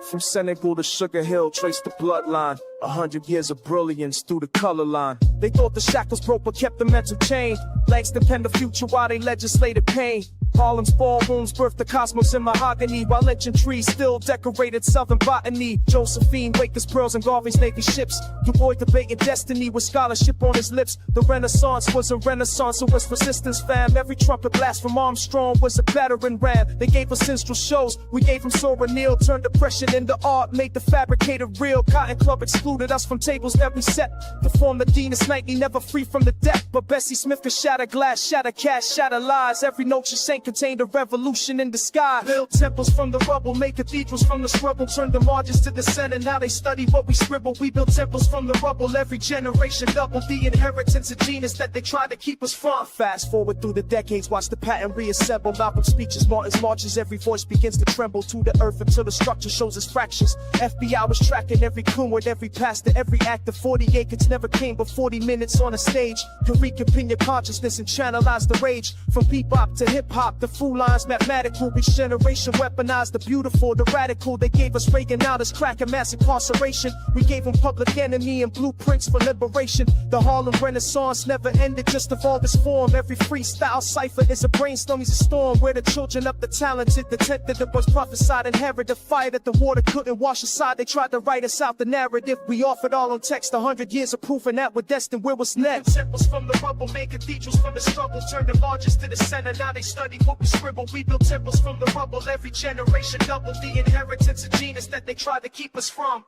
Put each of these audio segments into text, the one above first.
From Senegal to Sugar Hill, trace the bloodline. 100 years of brilliance through the color line. They thought the shackles broke but kept the mental chain. Langston penned the future while they legislated pain. Harlem's ballrooms birthed the cosmos in mahogany, while lynching trees still decorated southern botany. Josephine, Wakers, pearls, and Garvey's Navy ships. Du Bois debating destiny with scholarship on his lips. The Renaissance was a renaissance, it was resistance, fam. Every trumpet blast from Armstrong was a battering ram. They gave us minstrel shows, we gave them Sora Neal. Turned depression into art, made the fabricated real. Cotton Club excluded us from tables every set. To form the Venus nightly, never free from the deck. But Bessie Smith could shatter glass, shatter cash, shatter lies. Every note she sang contained a revolution in the sky. Build temples from the rubble, make cathedrals from the scrubble. Turn the margins to the center, now they study what we scribble. We build temples from the rubble, every generation double the inheritance of genius that they try to keep us from. Fast forward through the decades, watch the pattern reassemble. Malcolm's speeches, Martin's marches, every voice begins to tremble to the earth until the structure shows its fractures. FBI was tracking every coon with every pastor, every actor. 40 acres never came but 40 minutes on a stage. Can reconvene your consciousness and channelize the rage. From bebop to hip-hop, the fool lines mathematical. Each generation weaponized the beautiful, the radical. They gave us Reagan, now there's crack and mass incarceration. We gave them Public Enemy and blueprints for liberation. The Harlem Renaissance never ended, just evolved its form. Every freestyle cipher is a brainstorm, is a storm. Where the children of the talented, the tent that was prophesied, inherit the fire that the water couldn't wash aside. They tried to write us out the narrative. We offered all on text, 100 years of proof, and that we're destined where was next. Temples from the rubble, made cathedrals from the struggle. Turned the largest to the center, now they study what we scribble. We built temples from the rubble, every generation double the inheritance of genius that they tried to keep us from.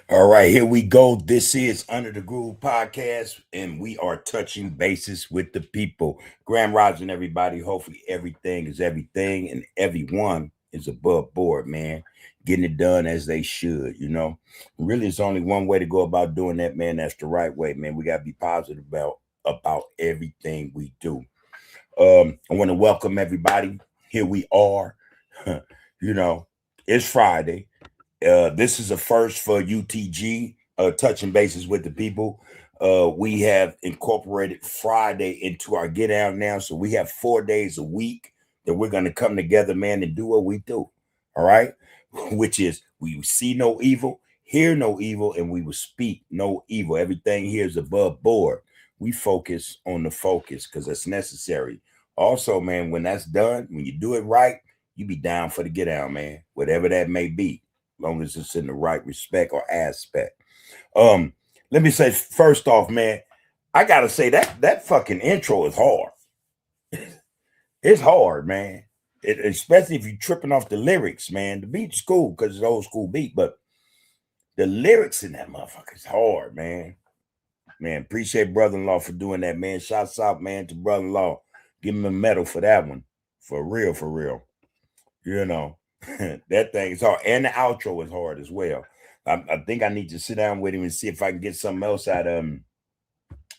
All right, here we go. This is Under the Groove Podcast, and we are touching bases with the people. Grand Rising, everybody. Hopefully everything is everything, and everyone is above board, man. Getting it done as they should, you know. Really, it's only one way to go about doing that, man. That's the right way, man. We got to be positive about everything we do. I want to welcome everybody. Here we are. You know, it's Friday. This is a first for UTG, touching bases with the people. We have incorporated Friday into our get out now. So we have 4 days a week that we're going to come together, man, and do what we do. All right. Which is we see no evil, hear no evil, and we will speak no evil. Everything here is above board. We focus on the focus because that's necessary. Also, man, when that's done, when you do it right, you be down for the get out, man, whatever that may be. Long as it's in the right respect or aspect. Let me say first off, man, I gotta say that fucking intro is hard. It's hard, man. Especially if you're tripping off the lyrics, man. The beat's cool because it's old school beat, but the lyrics in that motherfucker is hard, man. Man, appreciate brother-in-law for doing that, man. Shouts out, man, to brother-in-law. Give him a medal for that one. For real, for real. You know. That thing is hard, and the outro is hard as well. I think I need to sit down with him and see if I can get something else out of him.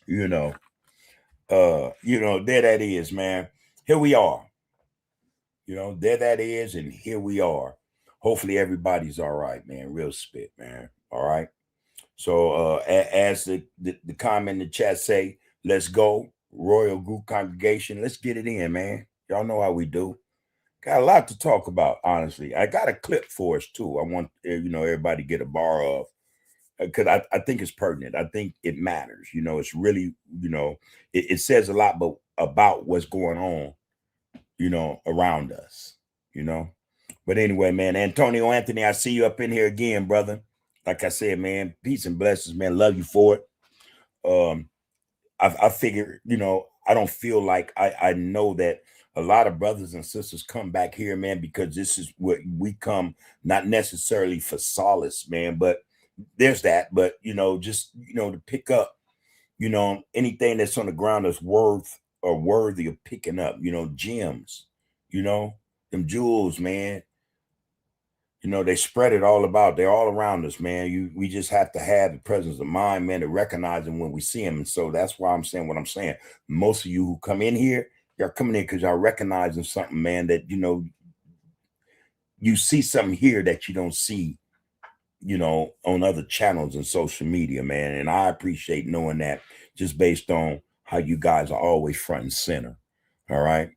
There that is, man. Here we are. There that is, and here we are. Hopefully everybody's all right, man. Real spit, man. All right. So as the comment in the chat say, let's go. Royal Group Congregation. Let's get it in, man. Y'all know how we do. Got a lot to talk about, honestly. I got a clip for us, too. I want, everybody to get a bar of, because I think it's pertinent. I think it matters. It's really, it says a lot about what's going on, around us, But anyway, man, Antonio Anthony, I see you up in here again, brother. Like I said, man, peace and blessings, man. Love you for it. I figure, I don't feel like I know that a lot of brothers and sisters come back here, man, because this is what we come, not necessarily for solace, man, but there's that. But, just, to pick up, anything that's on the ground that's worthy of picking up, gems, them jewels, man. They spread it all about. They're all around us, man. We just have to have the presence of mind, man, to recognize them when we see them. And so that's why I'm saying what I'm saying. Most of you who come in here, y'all coming in because y'all recognizing something, man, that, you see something here that you don't see on other channels and social media, man. And I appreciate knowing that just based on how you guys are always front and center. All right.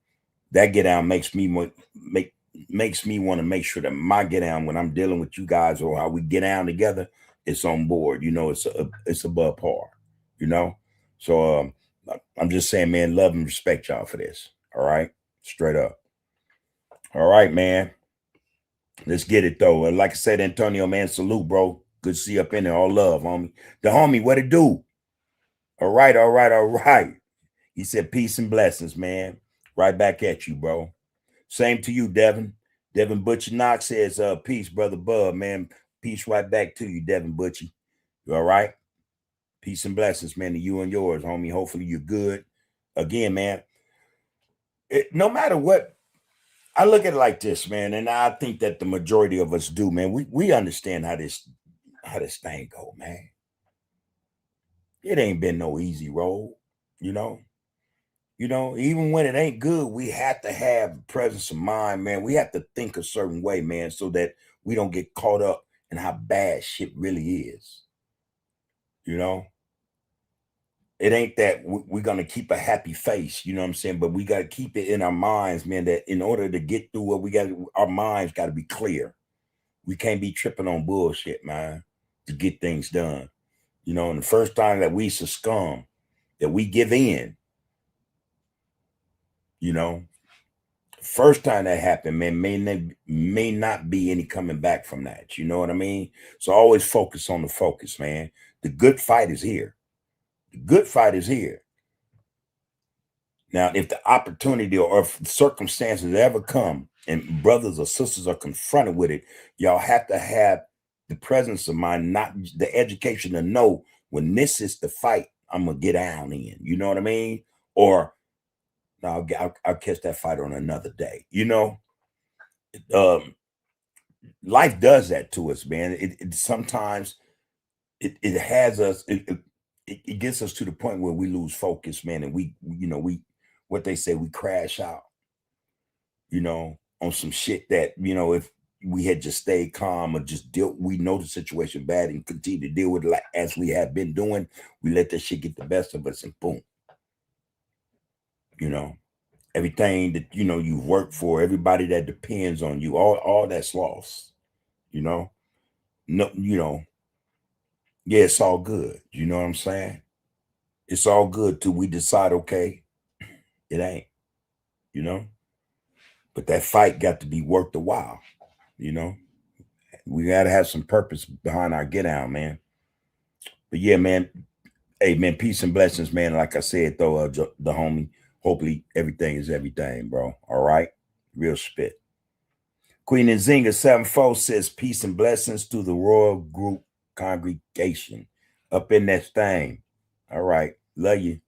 That get down makes me want to make sure that my get down when I'm dealing with you guys or how we get down together, it's on board. It's above par. You know, so I'm just saying, man, love and respect y'all for this. All right, straight up. All right, man. Let's get it though. And like I said, Antonio, man, salute, bro. Good to see you up in there. All love, homie. The homie, what it do? All right, all right, all right. He said, peace and blessings, man. Right back at you, bro. Same to you, Devin. Devin Butcher Knox says, peace, brother Bub, man. Peace right back to you, Devin Butcher. You all right? Peace and blessings, man, to you and yours, homie. Hopefully you're good. Again, man, no matter what, I look at it like this, man, and I think that the majority of us do, man. We understand how this thing go, man. It ain't been no easy road, you know. Even when it ain't good, we have to have presence of mind, man. We have to think a certain way, man, so that we don't get caught up in how bad shit really is. It ain't that we're going to keep a happy face, you know what I'm saying? But we got to keep it in our minds, man, that in order to get through what we got, our minds got to be clear. We can't be tripping on bullshit, man, to get things done. And the first time that we succumb, that we give in, first time that happened, man, may not be any coming back from that. You know what I mean? So always focus on the focus, man. The good fight is here. The good fight is here. Now, if the opportunity or if circumstances ever come and brothers or sisters are confronted with it, y'all have to have the presence of mind, not the education to know when this is the fight, I'm going to get down in. You know what I mean? Or no, I'll catch that fight on another day. Life does that to us, man. It sometimes it has us. It gets us to the point where we lose focus, man, and we what they say, we crash out, on some shit that if we had just stayed calm or just we know the situation bad and continue to deal with it like as we have been doing, we let that shit get the best of us and boom, everything that you've worked for, everybody that depends on you, all that's lost. No, yeah, it's all good. You know what I'm saying? It's all good till we decide, okay, it ain't, but that fight got to be worth the while. We got to have some purpose behind our get out, man. But yeah, man. Hey, man, peace and blessings, man. Like I said, though, the homie, hopefully everything is everything, bro. All right? Real spit. Queen Nzinga 74 says, peace and blessings to the Royal Group congregation up in that thing. All right. Love you.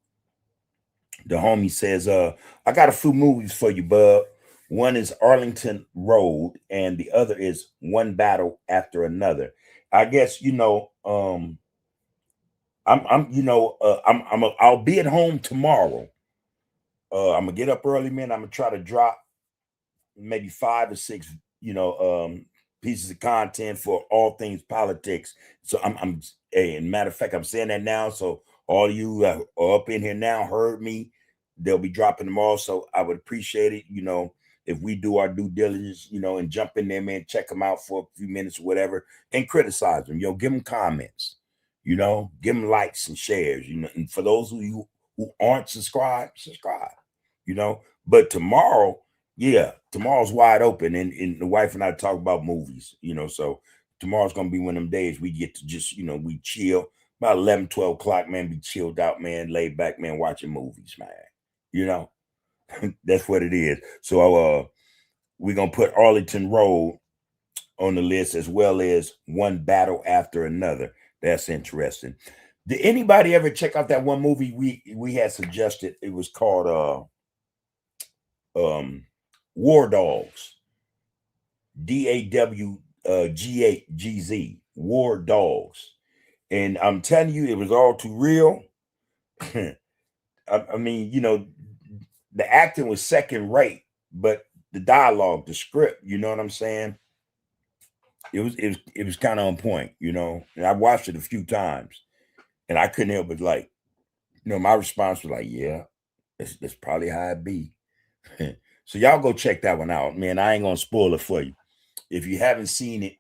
The homie says, I got a few movies for you, bub. One is Arlington Road, and the other is One Battle After Another. I guess, I'll be at home tomorrow. I'm gonna get up early, man. I'm gonna try to drop maybe 5 or 6, pieces of content for all things politics. So hey, and matter of fact, I'm saying that now. So all of you are up in here now heard me. They'll be dropping them all. So I would appreciate it, if we do our due diligence, and jump in there, man, check them out for a few minutes or whatever, and criticize them, give them comments, give them likes and shares, and for those of you who aren't subscribed, subscribe, but tomorrow's wide open, and the wife and I talk about movies, so tomorrow's gonna be one of them days we get to just, we chill about 11, 12 o'clock, man, be chilled out, man, laid back, man, watching movies, man, that's what it is. So we're gonna put Arlington Road on the list, as well as One Battle After Another. That's interesting. Did anybody ever check out that one movie we had suggested? It was called War Dogs. DAWGZ. War Dogs. And I'm telling you, it was all too real. I mean, the acting was second rate, but the dialogue, the script, you know what I'm saying? it was kind of on point, and I watched it a few times, and I couldn't help but like, my response was like, yeah, that's probably how it be. So y'all go check that one out, man. I ain't gonna spoil it for you. If you haven't seen it,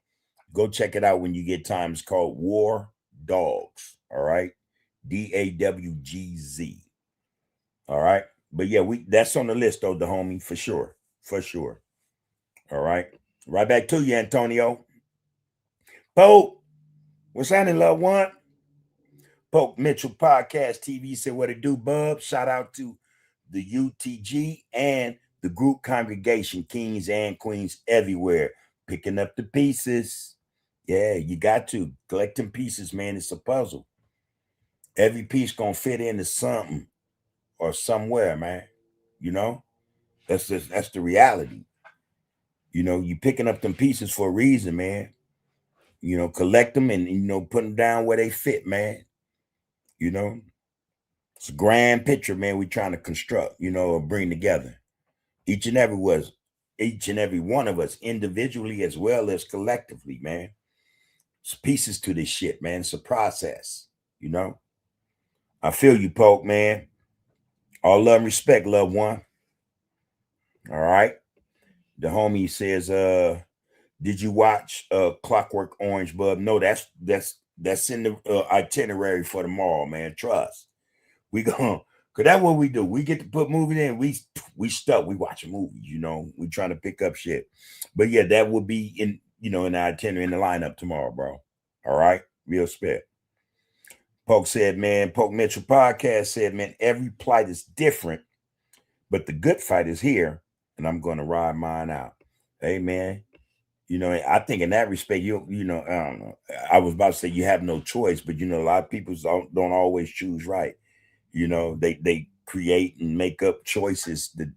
go check it out when you get time. It's called War Dogs. All right, DAWGZ. All right, but yeah, that's on the list though, the homie, for sure, for sure. All right, right back to you, Antonio. Pope, what's happening, loved one? Pope Mitchell Podcast TV said, what it do, bub? Shout out to the UTG and the group congregation, kings and queens everywhere, picking up the pieces. Yeah, you got to. Collecting pieces, man, it's a puzzle. Every piece gonna fit into something or somewhere, man. That's the reality. You picking up them pieces for a reason, man. Collect them and put them down where they fit, man. It's a grand picture, man, we trying to construct, or bring together. Each and every one of us, individually as well as collectively, man. It's pieces to this shit, man. It's a process, I feel you, Poke, man. All love and respect, loved one. All right. The homie says, did you watch Clockwork Orange, bub? No, that's in the itinerary for tomorrow, man. Trust. We going, cause that's what we do. We get to put movies in. We stuck. We watching movies. We trying to pick up shit. But yeah, that will be in in the itinerary, in the lineup tomorrow, bro. All right, real spit. Poke said, man. Poke Mitchell Podcast said, man. Every plight is different, but the good fight is here, and I'm going to ride mine out. Hey, man. I think in that respect, I don't know. I was about to say you have no choice, but a lot of people don't always choose right. They create and make up choices that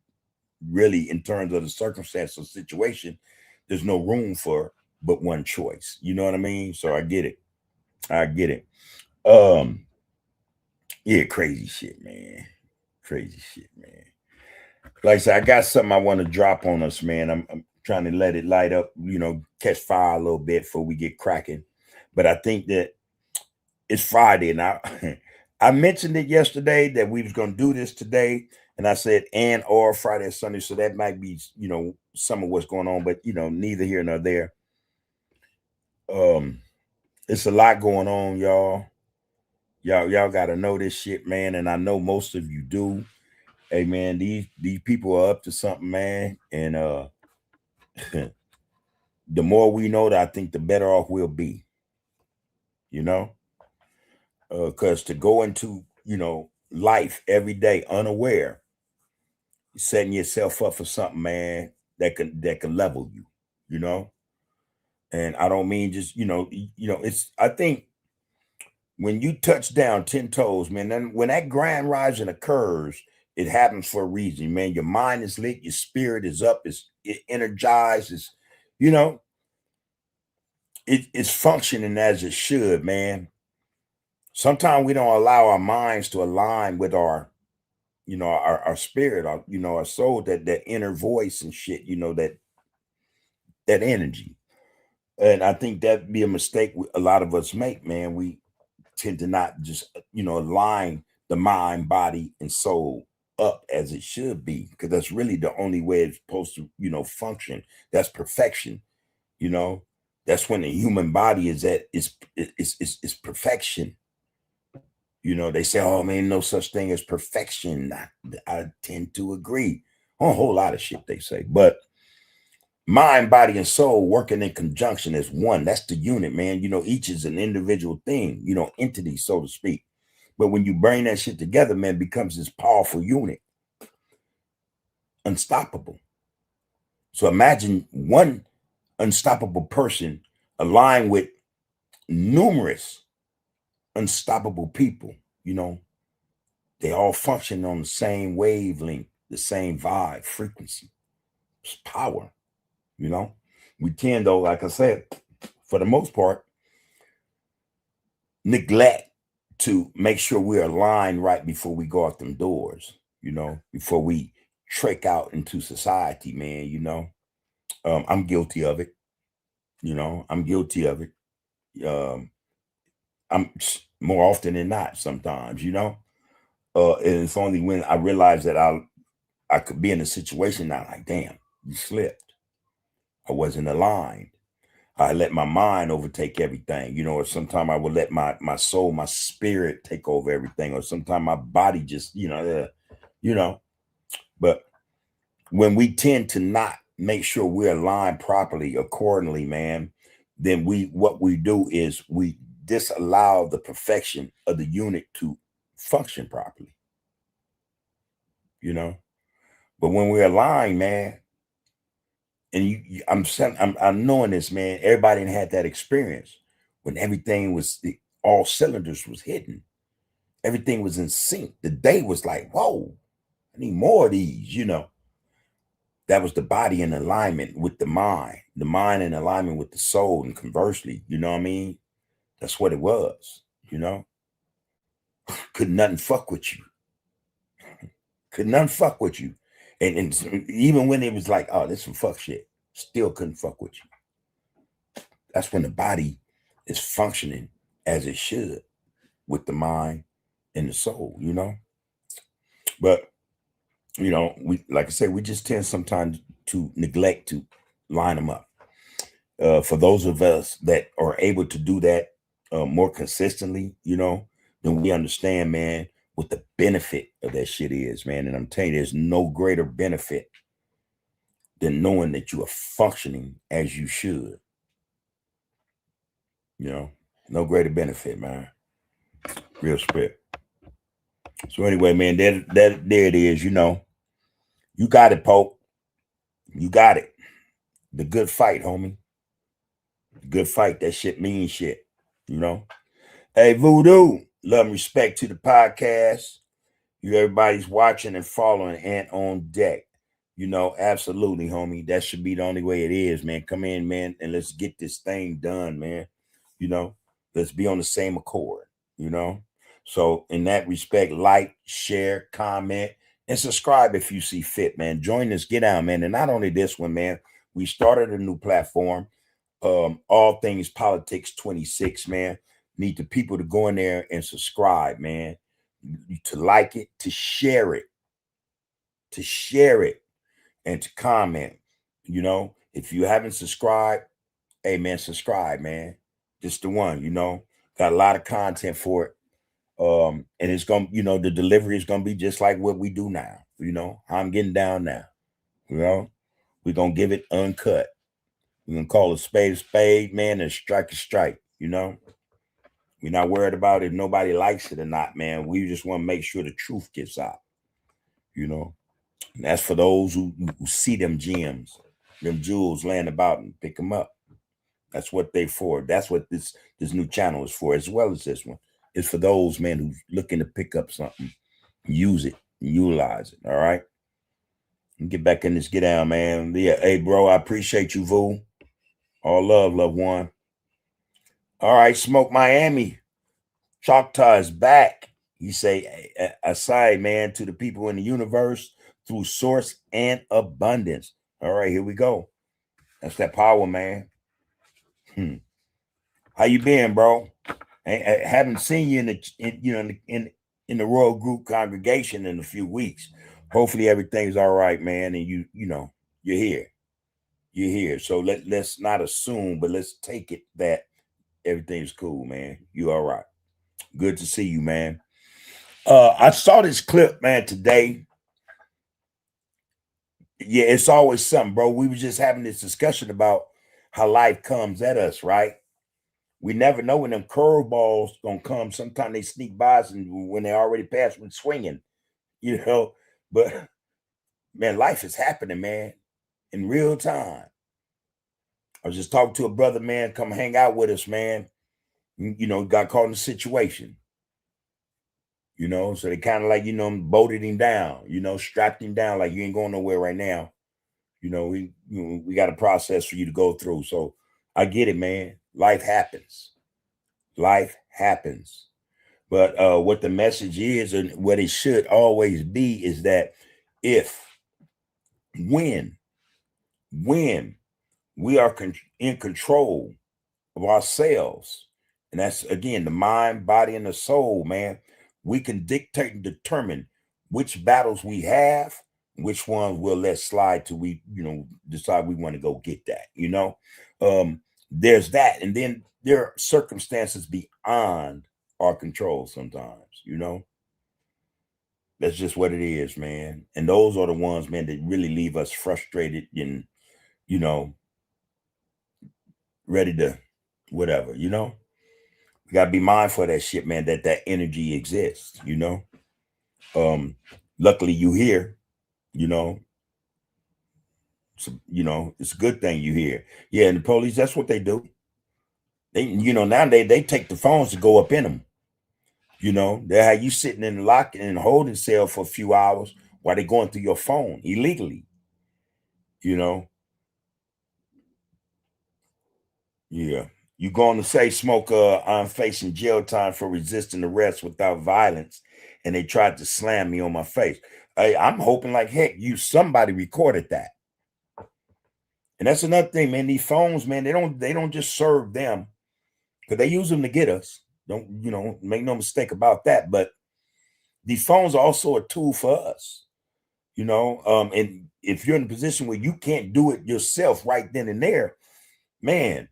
really, in terms of the circumstance or situation, there's no room for but one choice. You know what I mean? So I get it. Yeah, crazy shit, man. Crazy shit, man. Like I said, I got something I want to drop on us, man. I'm trying to let it light up, catch fire a little bit before we get cracking. But I think that it's Friday, and I mentioned it yesterday that we was going to do this today, and I said and or Friday or Sunday, so that might be some of what's going on, but neither here nor there. It's a lot going on, y'all. Y'all got to know this shit, man, and I know most of you do. Hey, man, these people are up to something, man, and the more we know, that I think the better off we'll be. Because to go into life every day unaware, setting yourself up for something, man, that can level you. And I don't mean just it's, I think when you touch down 10 toes, man, then when that grand rising occurs, it happens for a reason, man. Your mind is lit, your spirit is up, it energizes, you know, it's functioning as it should, man. Sometimes we don't allow our minds to align with our our spirit, our soul, that inner voice and shit, that energy. And I think that'd be a mistake a lot of us make, man. We tend to not just align the mind, body, and soul up as it should be, because that's really the only way it's supposed to function. That's perfection. That's when the human body is at is perfection. They say, oh man, no such thing as perfection. I tend to agree on a whole lot of shit they say, but mind, body, and soul working in conjunction as one. That's the unit, man. Each is an individual thing, entity, so to speak. But when you bring that shit together, man, it becomes this powerful unit, unstoppable. So imagine one unstoppable person aligned with numerous unstoppable people. They all function on the same wavelength, the same vibe, frequency. It's power. We tend, though, like I said, for the most part, neglect to make sure we're aligned right before we go out them doors, before we trek out into society, man. I'm guilty of it. You know, I'm guilty of it. Um, I'm more often than not sometimes, you know. And it's only when I realize that I could be in a situation now like, damn, you slipped. I wasn't aligned. I let my mind overtake everything, you know, or sometimes I would let my soul, my spirit take over everything, or sometimes my body just, you know. But when we tend to not make sure we're aligned properly, accordingly, man, then what we do is we disallow the perfection of the unit to function properly, you know. But when we're aligned, man, and I'm knowing this, man. Everybody done had that experience when everything was all cylinders was hitting, everything was in sync. The day was like, whoa, I need more of these, you know. That was the body in alignment with the mind in alignment with the soul, and conversely, you know what I mean? That's what it was, you know. Could nothing fuck with you. Could nothing fuck with you. And even when it was like, oh, this some fuck shit, still couldn't fuck with you. That's when the body is functioning as it should with the mind and the soul, you know. But you know, we, like I said, we just tend sometimes to neglect to line them up. For those of us that are able to do that more consistently, you know, then we understand, man, what the benefit of that shit is, man. And I'm telling you, there's no greater benefit than knowing that you are functioning as you should. You know, no greater benefit, man. Real spit. So anyway, man, there it is. You know, you got it, Pope. You got it. The good fight, homie. The good fight. That shit means shit. You know. Hey, Voodoo. Love and respect to the podcast. You everybody's watching and following and on deck. You know, absolutely, homie. That should be the only way it is, man. Come in, man, and let's get this thing done, man. You know, let's be on the same accord, you know. So in that respect, like, share, comment, and subscribe if you see fit, man. Join us, get out, man. And not only this one, man, we started a new platform, All Things Politics 26, man. Need the people to go in there and subscribe, man. To like it, to share it, and to comment. You know, if you haven't subscribed, hey man, subscribe, man. Just the one, you know. Got a lot of content for it. And it's gonna, you know, the delivery is gonna be just like what we do now, you know. I'm getting down now. You know, we're gonna give it uncut. We're gonna call a spade, man, and strike a strike, you know. We're not worried about if nobody likes it or not, man. We just want to make sure the truth gets out, you know. And that's for those who see them gems, them jewels laying about, and pick them up. That's what they for. That's what this new channel is for, as well as this one. It's for those, man, who's looking to pick up something, use it, utilize it. All right. And get back in this get down, man. Yeah, hey, bro, I appreciate you, Vu. All love, loved one. All right, Smoke Miami. Choctaw is back. You say, aside, man, to the people in the universe through source and abundance. All right, here we go. That's that power, man. How you been, bro? I haven't seen you in the Royal Group congregation in a few weeks. Hopefully everything's all right, man. And you know, you're here. You're here. So let's not assume, but let's take it that everything's cool, man. You all right. Good to see you, man. I saw this clip, man, today. Yeah, it's always something, bro. We were just having this discussion about how life comes at us, right? We never know when them curveballs gonna come. Sometimes they sneak by us, and when they already passed, when swinging, you know. But man, life is happening, man, in real time. I was just talking to a brother, man, come hang out with us, man. You know, got caught in a situation. You know, so they kind of like, you know, bolted him down, you know, strapped him down like you ain't going nowhere right now. You know, we got a process for you to go through. So I get it, man. Life happens. Life happens. But what the message is, and what it should always be, is that if, when we are in control of ourselves. And that's, again, the mind, body, and the soul, man. We can dictate and determine which battles we have, which ones we'll let slide till we, decide we want to go get that. There's that. And then there are circumstances beyond our control sometimes. That's just what it is, man. And those are the ones, man, that really leave us frustrated and, ready to whatever. We gotta be mindful of that shit, man, that energy exists. Luckily you here, you know. So, it's a good thing you here. Yeah, and the police, that's what they do. They, now they take the phones to go up in them. They have you sitting in the lock and holding cell for a few hours while they're going through your phone illegally. Yeah. You going to say, Smoke, I'm facing jail time for resisting arrest without violence, and they tried to slam me on my face. Hey, I'm hoping like heck somebody recorded that. And that's another thing, man. These phones, man, they don't just serve them, because they use them to get us. Don't, make no mistake about that. But these phones are also a tool for us, and if you're in a position where you can't do it yourself right then and there, man,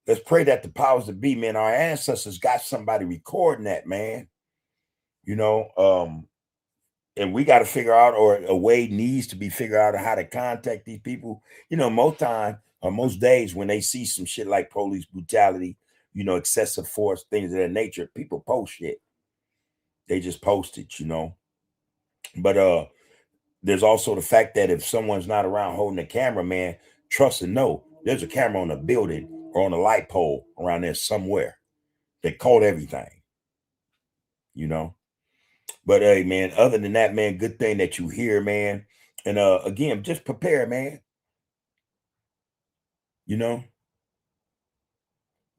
let's pray that the powers that be, man, our ancestors got somebody recording that, man. And we got to figure out, or a way needs to be figured out, how to contact these people. Most days when they see some shit like police brutality, excessive force, things of that nature, people post shit. They just post it, But there's also the fact that if someone's not around holding a camera, man, trust and know there's a camera on a building or on a light pole around there somewhere. They caught everything, But hey, man, other than that, man, good thing that you here, man. And again, just prepare, man.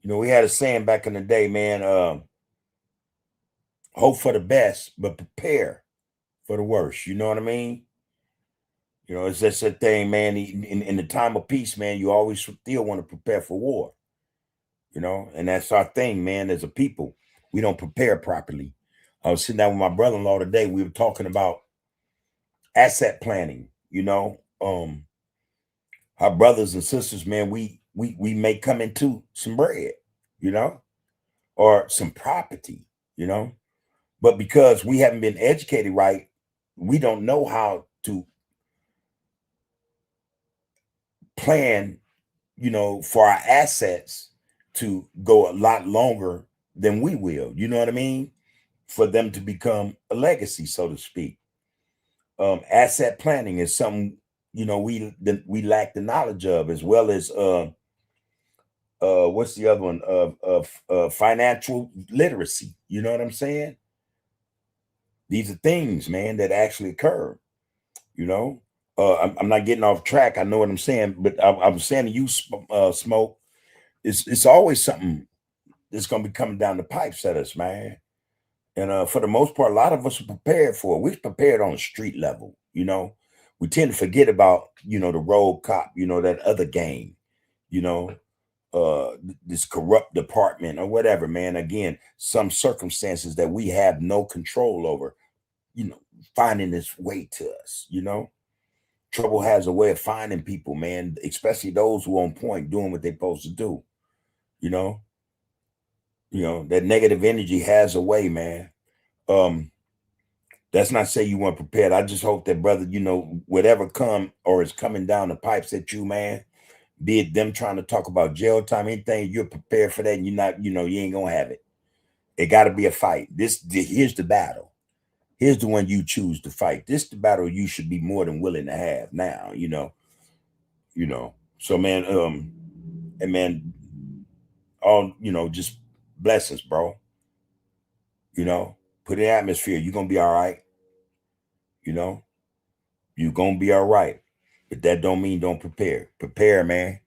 We had a saying back in the day, man, hope for the best, but prepare for the worst. You know what I mean? It's just a thing, man. In the time of peace, man, you always still want to prepare for war. And that's our thing, man. As a people, we don't prepare properly. I was sitting down with my brother-in-law today. We were talking about asset planning. Our brothers and sisters, man, we may come into some bread, or some property, but because we haven't been educated right, we don't know how to plan, for our assets to go a lot longer than we will. You know what I mean? For them to become a legacy, so to speak. Asset planning is something, we lack the knowledge of, as well as what's the other one, of financial literacy. You know what I'm saying? These are things, man, that actually occur. I'm not getting off track. I know what I'm saying, but I'm saying to you, Smoke, it's always something that's going to be coming down the pipes at us, man. And for the most part, a lot of us are prepared for it. We're prepared on the street level. We tend to forget about, the road cop, that other game, this corrupt department or whatever, man. Again, some circumstances that we have no control over, finding its way to us. Trouble has a way of finding people, man, especially those who are on point doing what they're supposed to do. That negative energy has a way, man. That's not say you weren't prepared. I just hope that, brother, whatever come or is coming down the pipes at you, man, be it them trying to talk about jail time, anything, you're prepared for that, and you're not, you ain't gonna have it. It got to be a fight. Here's the battle. Here's the one you choose to fight. This the battle you should be more than willing to have now, So, man, and man, all, just blessings, bro. Put in the atmosphere. You're gonna be all right. You're gonna be all right. But that don't mean don't prepare. Prepare, man.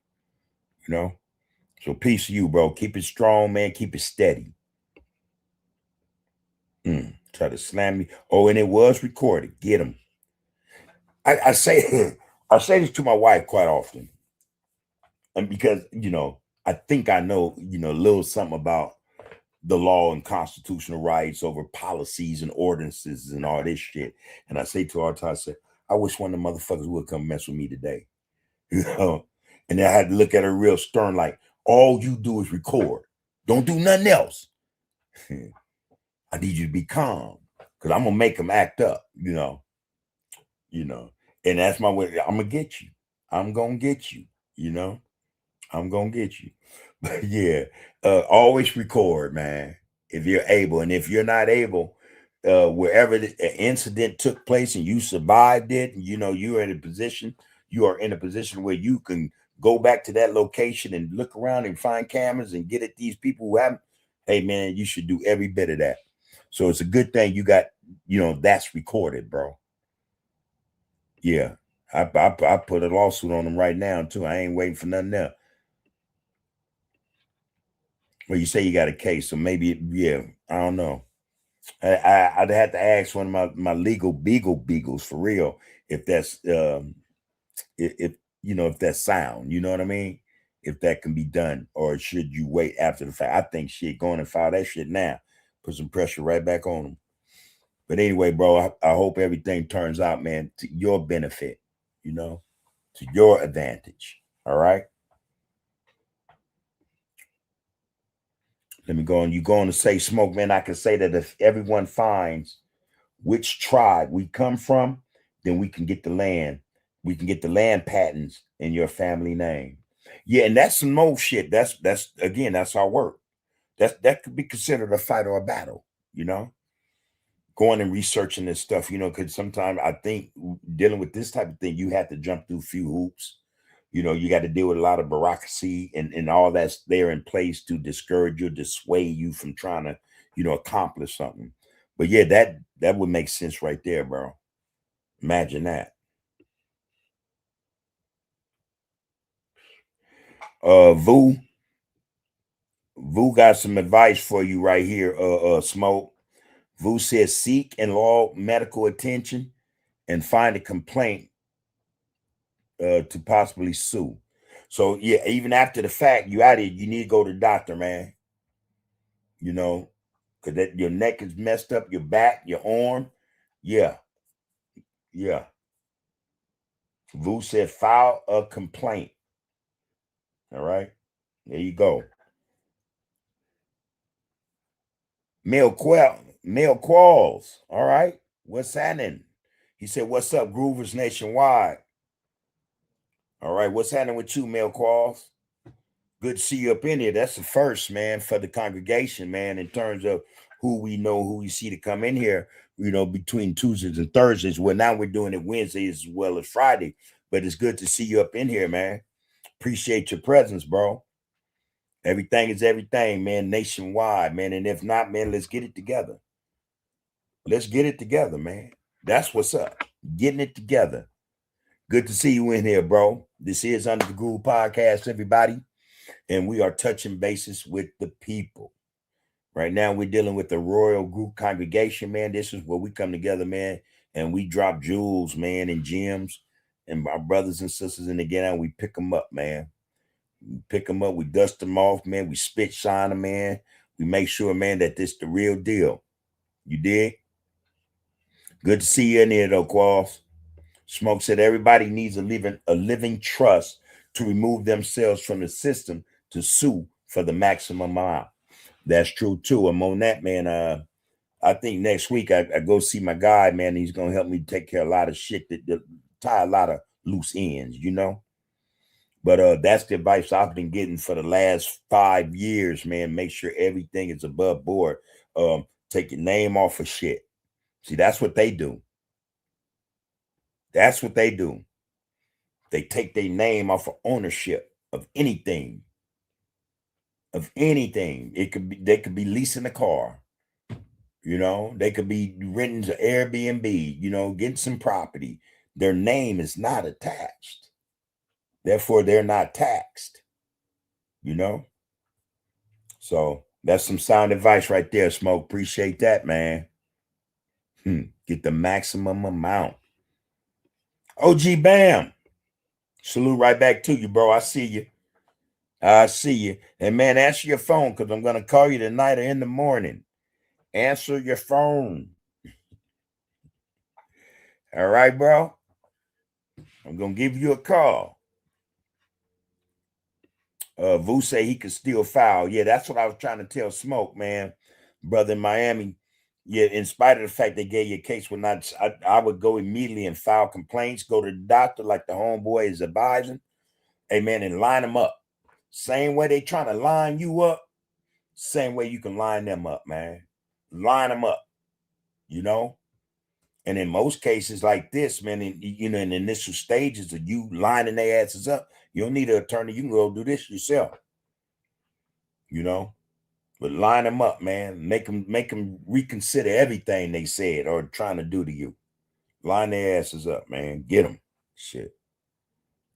So peace to you, bro. Keep it strong, man. Keep it steady. Try to slam me. Oh, and it was recorded. Get him. I say I say this to my wife quite often. And because, I think I know, a little something about the law and constitutional rights over policies and ordinances and all this shit. And I say to our time, I say, I wish one of the motherfuckers would come mess with me today. And then I had to look at her real stern, like, all you do is record. Don't do nothing else. I need you to be calm because I'm gonna make them act up, and that's my way. I'm gonna get you. I'm gonna get you, I'm gonna get you. But yeah, always record, man, if you're able. And if you're not able, wherever the incident took place and you survived it, and you are in a position where you can go back to that location and look around and find cameras and get at these people who haven't. Hey man, you should do every bit of that. So it's a good thing you got, that's recorded, bro. Yeah. I put a lawsuit on them right now too. I ain't waiting for nothing else. Well, you say you got a case, so maybe, yeah, I don't know. I'd have to ask one of my legal beagles for real if that's if that's sound, you know what I mean? If that can be done, or should you wait after the fact? I think shit, going and file that shit now, put some pressure right back on them. But anyway, bro, I hope everything turns out, man, to your benefit, to your advantage. All right. Let me go on. You going to say, Smoke, man? I can say that if everyone finds which tribe we come from, then we can get the land. We can get the land patents in your family name. Yeah, and that's some more shit. That's again, that's our work. That could be considered a fight or a battle, going and researching this stuff, because sometimes I think dealing with this type of thing, you have to jump through a few hoops. You got to deal with a lot of bureaucracy and all that's there in place to discourage you, dissuade you from trying to, accomplish something. But yeah, that would make sense right there, bro. Imagine that. Vu got some advice for you right here. Smoke. Vu says seek and law medical attention and find a complaint to possibly sue. So yeah, even after the fact, you out here, you need to go to the doctor, man. Because that your neck is messed up, your back, your arm. Yeah, yeah. Vu said file a complaint. All right. There you go. Male Qualls. All right. What's happening? He said, what's up, Groovers Nationwide? All right. What's happening with you, Male Qualls? Good to see you up in here. That's the first, man, for the congregation, man, in terms of who we know, who we see to come in here, between Tuesdays and Thursdays. Well, now we're doing it Wednesdays as well as Friday, but it's good to see you up in here, man. Appreciate your presence, bro. Everything is everything, man, nationwide, man. And if not, man, let's get it together. Let's get it together, man. That's what's up. Getting it together. Good to see you in here, bro. This is Under the Groove Podcast, everybody. And we are touching bases with the people. Right now, we're dealing with the Royal Group Congregation, man. This is where we come together, man, and we drop jewels, man, and gems, and our brothers and sisters, and again, we pick them up, man. We pick them up, we dust them off, man. We spit shine them, man. We make sure, man, that this the real deal. You dig? Good to see you in here, though, Qualls. Smoke said everybody needs a living trust to remove themselves from the system to sue for the maximum amount. That's true too. I'm on that, man. I think next week I go see my guy, man. He's gonna help me take care of a lot of shit that tie a lot of loose ends, But that's the advice I've been getting for the last 5 years, man. Make sure everything is above board. Take your name off of shit. See, that's what they do. That's what they do. They take their name off of ownership of anything. Of anything. They could be leasing a car. They could be renting to Airbnb, getting some property. Their name is not attached. Therefore, they're not taxed. So that's some sound advice right there, Smoke. Appreciate that, man. Get the maximum amount. OG Bam. Salute right back to you, bro. I see you. I see you. And man, answer your phone because I'm gonna call you tonight or in the morning. Answer your phone. All right, bro. I'm gonna give you a call. Vu say he could still foul. Yeah, that's what I was trying to tell Smoke, man. Brother in Miami. Yeah, in spite of the fact they gave you a case, I would go immediately and file complaints, go to the doctor like the homeboy is advising. Hey man, and line them up. Same way they trying to line you up, same way you can line them up, man. Line them up, you know. And in most cases like this, man, in in the initial stages of you lining their asses up, you don't need an attorney. You can go do this yourself, you know. But line them up, man. Make them reconsider everything they said or trying to do to you. Line their asses up, man. Get them. Shit,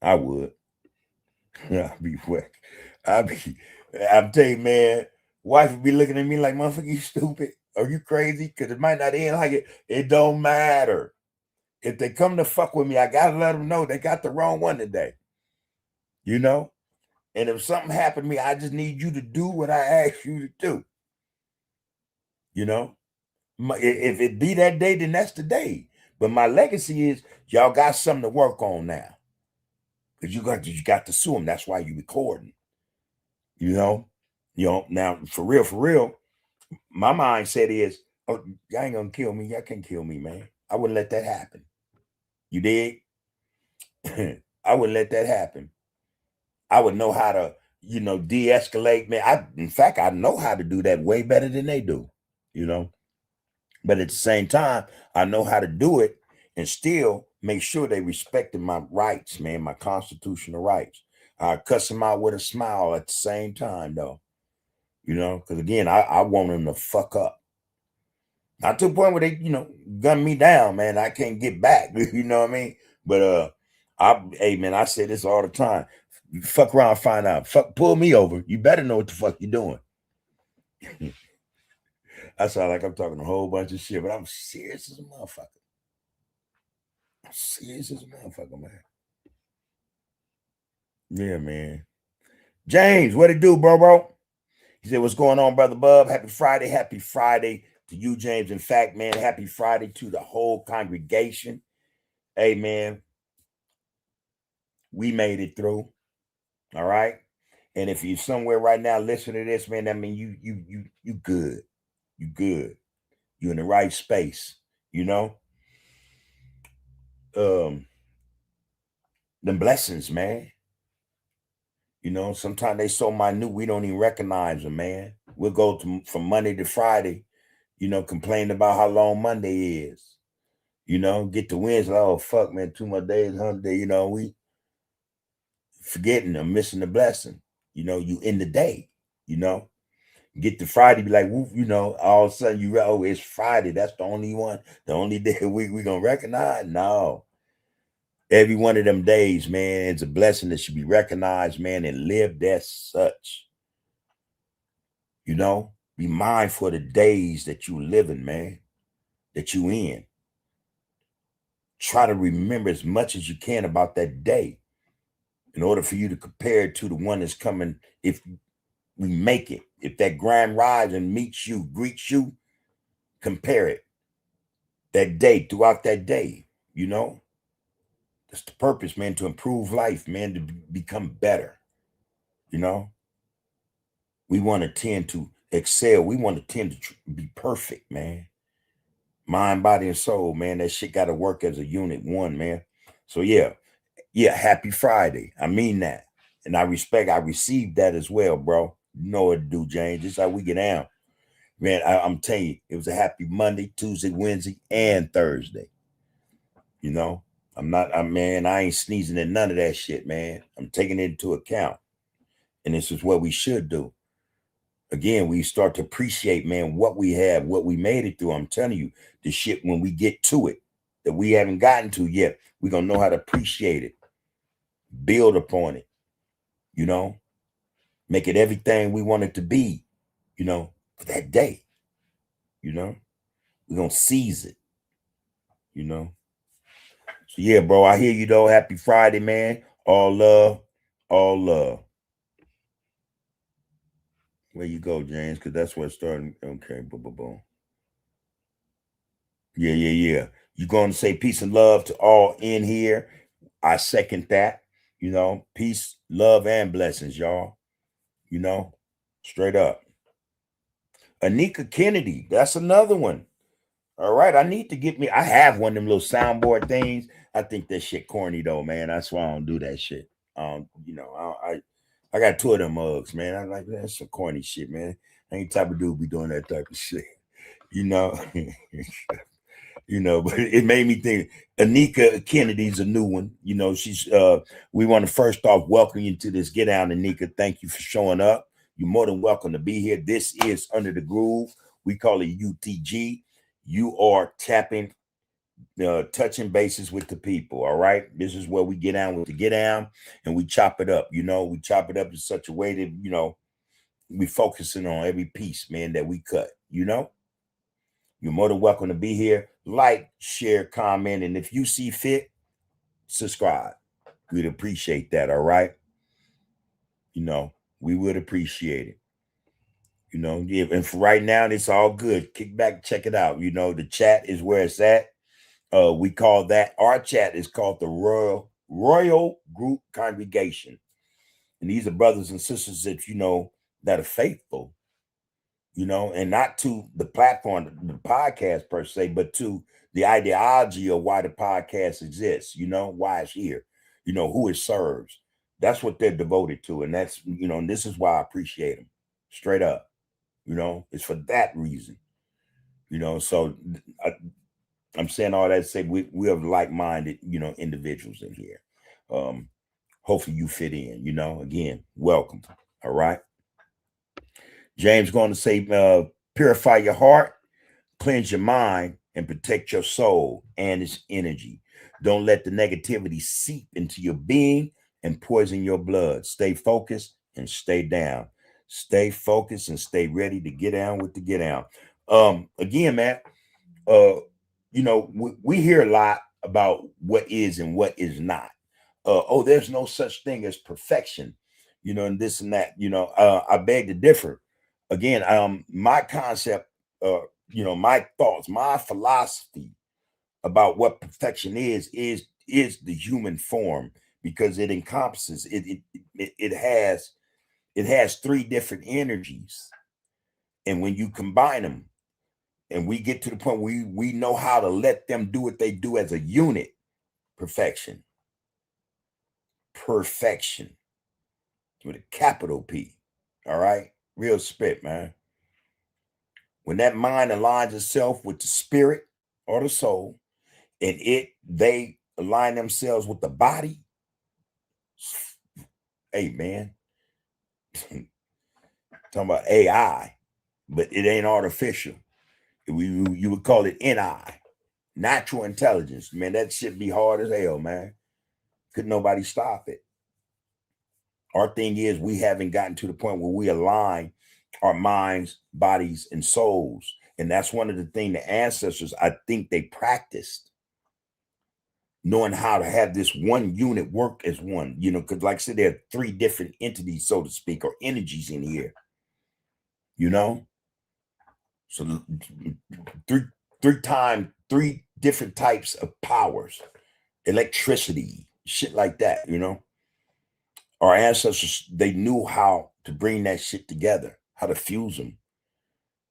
I would. I'd be whack. I'm telling you, man. Wife would be looking at me like, motherfucker, you stupid. Are you crazy? Because it might not end like it. It don't matter. If they come to fuck with me, I gotta let them know they got the wrong one today. You know? And if something happened to me, I just need you to do what I asked you to do. You know? If it be that day, then that's the day. But my legacy is y'all got something to work on now. Because you got to sue them. That's why you recording. You know? Now for real, my mindset is, oh, y'all ain't gonna kill me. Y'all can't kill me, man. I wouldn't let that happen. You dig? I wouldn't let that happen. I would know how to, de-escalate, man. In fact, I know how to do that way better than they do, you know. But at the same time, I know how to do it and still make sure they respected my rights, man, my constitutional rights. I cuss them out with a smile at the same time, though, because again, I want them to fuck up. Not to the point where they, gun me down, man. I can't get back, you know what I mean? But hey man, I say this all the time. Fuck around, find out. Fuck, pull me over. You better know what the fuck you're doing. I sound like I'm talking a whole bunch of shit, but I'm serious as a motherfucker. I'm serious as a motherfucker, man. Yeah, man. James, what it do, bro? He said, what's going on, brother Bub? Happy Friday. Happy Friday to you, James. In fact, man, happy Friday to the whole congregation. Hey, man, we made it through. All right. And if you're somewhere right now listening to this, man, I mean, you good. You good. You're in the right space, them blessings, man. Sometimes they so minute we don't even recognize them, man. We'll go from Monday to Friday, complain about how long Monday is. Get the wins. Oh fuck, man, 2 more days, 100 day. We forgetting or missing the blessing. You in the day. Get to Friday, be like, woof, all of a sudden it's Friday. That's the only one, the only day we gonna recognize. No. Every one of them days, man, it's a blessing that should be recognized, man, and lived as such. Be mindful of the days that you living, man, that you in. Try to remember as much as you can about that day in order for you to compare it to the one that's coming. If we make it, if that grand rising meets you, greets you, compare it that day, throughout that day, That's the purpose, man, to improve life, man, to become better. We want to tend to excel. We want to tend to be perfect, man. Mind, body, and soul, man. That shit got to work as a unit one, man. So yeah, happy Friday. I mean that. And I received that as well, bro. You know what to do, James. This is how we get down. Man, I'm telling you, it was a happy Monday, Tuesday, Wednesday, and Thursday. I ain't sneezing at none of that shit, man. I'm taking it into account. And this is what we should do. Again, we start to appreciate, man, what we have, what we made it through. I'm telling you, the shit, when we get to it, that we haven't gotten to yet, we're going to know how to appreciate it, build upon it, make it everything we want it to be, for that day, we're going to seize it, So yeah, bro, I hear you though. Happy Friday, man. All love, all love. Where you go, James? Because that's where it started. Okay, boom, boom, boom. Yeah, yeah, yeah. You're going to say peace and love to all in here. I second that. Peace, love, and blessings, y'all. Straight up. Anika Kennedy, that's another one. All right, I need to get me. I have one of them little soundboard things. I think that shit corny though, man. That's why I don't do that shit. I got two of them mugs, man. I'm like, that's some corny shit, man. I ain't the type of dude be doing that type of shit, you know. But it made me think Anika Kennedy's a new one. She's we want to first off welcome you to this Get Down, Anika. Thank you for showing up. You're more than welcome to be here. This is Under the Groove. We call it UTG. You are touching bases with the people. All right. This is where we get down with the get down and we chop it up. We chop it up in such a way that, we focusing on every piece, man, that we cut. You're more than welcome to be here. Like, share, comment, and if you see fit, subscribe. We'd appreciate that. All right. We would appreciate it. Yeah, and for right now, it's all good. Kick back, check it out. The chat is where it's at. We call that, our chat is called the Royal Group Congregation. And these are brothers and sisters that are faithful, and not to the platform, the podcast per se, but to the ideology of why the podcast exists, why it's here, who it serves. That's what they're devoted to. And that's, and this is why I appreciate them straight up. It's for that reason, so I'm saying all that to say we have like-minded, individuals in here. Hopefully you fit in, again, welcome. All right. James going to say, purify your heart, cleanse your mind, and protect your soul and its energy. Don't let the negativity seep into your being and poison your blood. Stay focused and stay down. Stay focused and stay ready to get down with the get down. Again, man, we hear a lot about what is and what is not. There's no such thing as perfection, and this and that. I beg to differ. Again, my concept, my thoughts, my philosophy about what perfection is the human form, because it encompasses it has three different energies, and when you combine them, and we get to the point where we know how to let them do what they do as a unit, perfection with a capital P. All right, real spit, man. When that mind aligns itself with the spirit or the soul, and they align themselves with the body, hey man, talking about AI, but it ain't artificial. You would call it NI, natural intelligence. Man, that shit be hard as hell, man. Couldn't nobody stop it. Our thing is, we haven't gotten to the point where we align our minds, bodies, and souls. And that's one of the things the ancestors, I think, they practiced, knowing how to have this one unit work as one, because like I said, there are three different entities, so to speak, or energies in here, so three different types of powers, electricity, shit like that. Our ancestors, they knew how to bring that shit together, how to fuse them.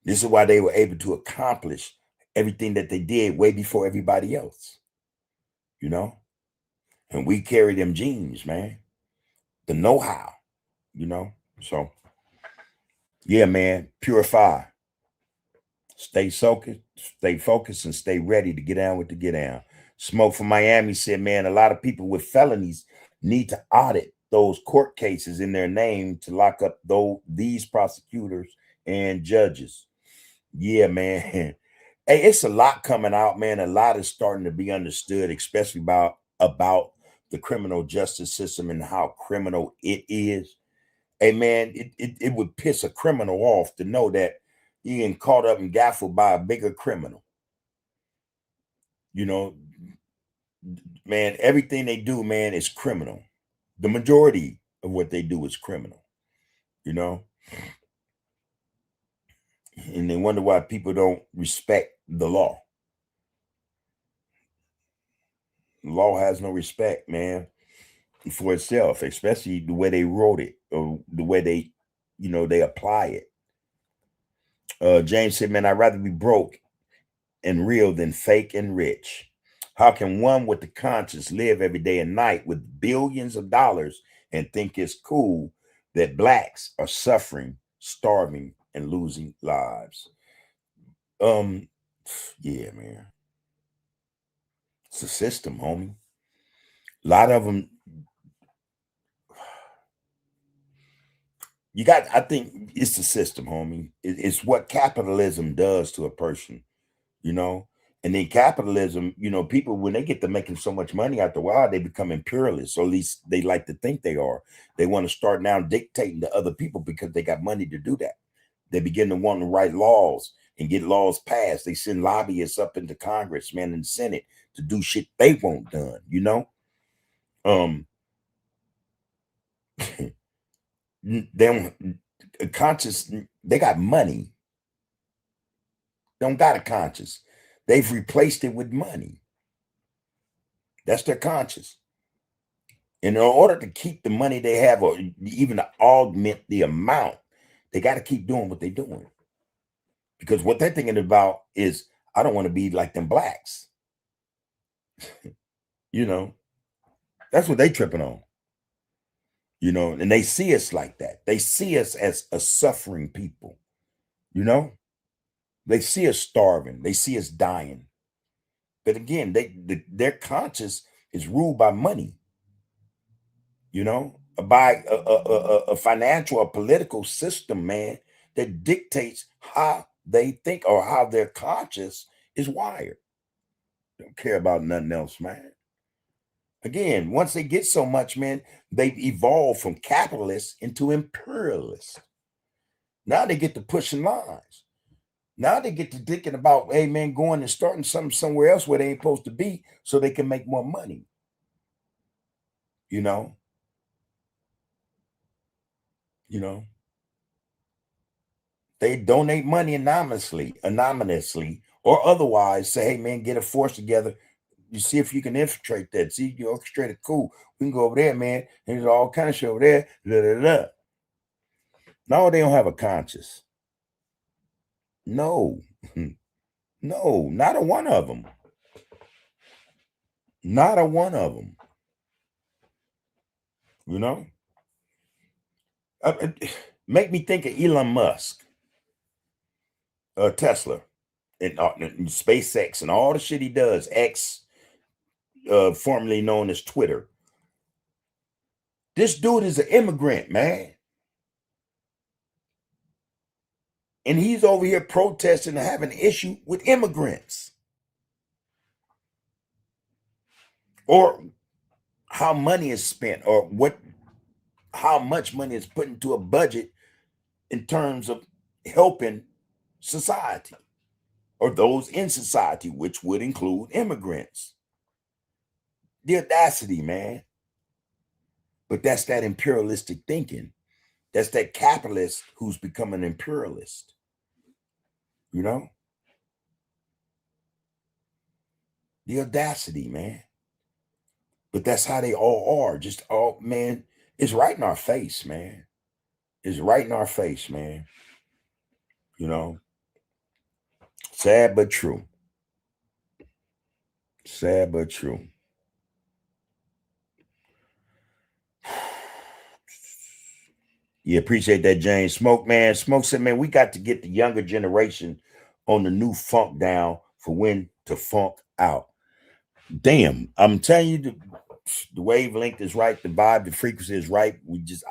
This is why they were able to accomplish everything that they did way before everybody else, and we carry them genes, man, the know-how, so yeah, man, purify, stay focused, and stay ready to get down with the get down. Smoke from Miami said, man, a lot of people with felonies need to audit those court cases in their name to lock up these prosecutors and judges. Yeah, man. Hey, it's a lot coming out, man. A lot is starting to be understood, especially about the criminal justice system and how criminal it is. Hey, man, it would piss a criminal off to know that he getting caught up and gaffled by a bigger criminal. Man, everything they do, man, is criminal. The majority of what they do is criminal, And they wonder why people don't respect the law. The law has no respect, man, for itself, especially the way they wrote it or the way they, they apply it. James said, man, I'd rather be broke and real than fake and rich. How can one with the conscience live every day and night with billions of dollars and think it's cool that blacks are suffering, starving, and losing lives? Yeah, man. It's a system, homie. A lot of them, I think it's the system, homie. It's what capitalism does to a person, you know? And then capitalism, people, when they get to making so much money after a while, they become imperialists, or at least they like to think they are. They want to start now dictating to other people because they got money to do that. They begin to want to write laws and get laws passed. They send lobbyists up into Congress, man, and Senate to do shit they want done, They don't conscious, they got money. They don't got a conscience. They've replaced it with money. That's their conscience. And in order to keep the money they have, or even to augment the amount, they got to keep doing what they're doing. Because what they're thinking about is, I don't want to be like them blacks. That's what they tripping on. And they see us like that. They see us as a suffering people. They see us starving. They see us dying. But again, their conscience is ruled by money. By a financial or political system, man, that dictates how they think or how their conscience is wired. Don't care about nothing else, man. Again, once they get so much, man, they've evolved from capitalists into imperialists. Now they get to pushing lines. Now they get to thinking about, hey, man, going and starting something somewhere else where they ain't supposed to be so they can make more money. You know, they donate money anonymously, or otherwise say, hey, man, get a force together. You see if you can infiltrate that. See, you orchestrate it, cool. We can go over there, man. And there's all kind of shit over there. Da, da, da. No, they don't have a conscience. No, no, not a one of them. Not a one of them. Make me think of Elon Musk, Tesla, and SpaceX, and all the shit he does. X, formerly known as Twitter. This dude is an immigrant, man. And he's over here protesting and having an issue with immigrants. Or how money is spent, or how much money is put into a budget in terms of helping society, or those in society, which would include immigrants. The audacity, man. But that's that imperialistic thinking. That's that capitalist who's become an imperialist. The audacity, man. But that's how they all are. Just all, man, it's right in our face, man. It's right in our face, man. Sad but true. Sad but true. Yeah, appreciate that, James. Smoke, man. Smoke said, man, we got to get the younger generation on the new funk down for when to funk out. Damn, I'm telling you, the wavelength is right, the vibe, the frequency is right.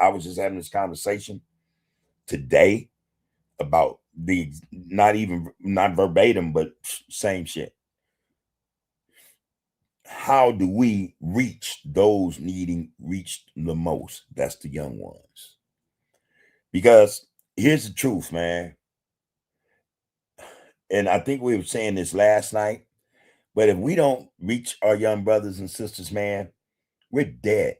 I was just having this conversation today about not verbatim, but same shit. How do we reach those needing reached the most? That's the young ones. Because here's the truth, man. And I think we were saying this last night, but if we don't reach our young brothers and sisters, man, we're dead.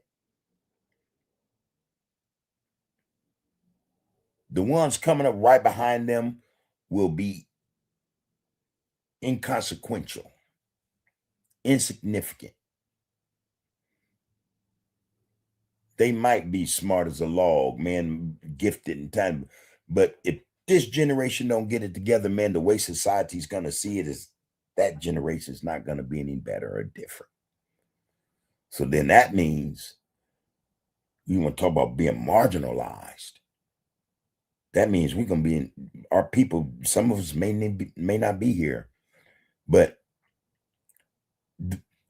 The ones coming up right behind them will be inconsequential, insignificant. They might be smart as a log, man, gifted and talented, but if this generation don't get it together, man, the way society's gonna see it is that generation is not gonna be any better or different. So then that means you want to talk about being marginalized. That means we're gonna be in our people. Some of us may not be here, but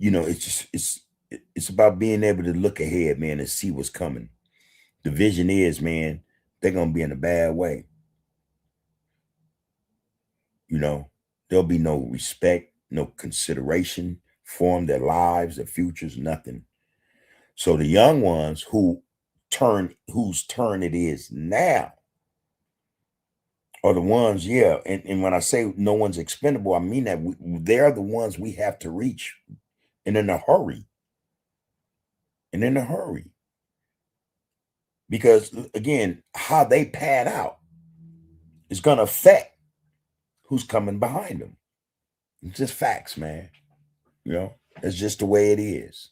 it's about being able to look ahead, man, and see what's coming. The vision is, man, they're gonna be in a bad way. There'll be no respect, no consideration for them, their lives, their futures, nothing. So the young ones whose turn it is now are the ones, yeah. And when I say no one's expendable, I mean that they're the ones we have to reach, and in a hurry. Because again, how they pan out is going to affect who's coming behind them. It's just facts, man. It's just the way it is.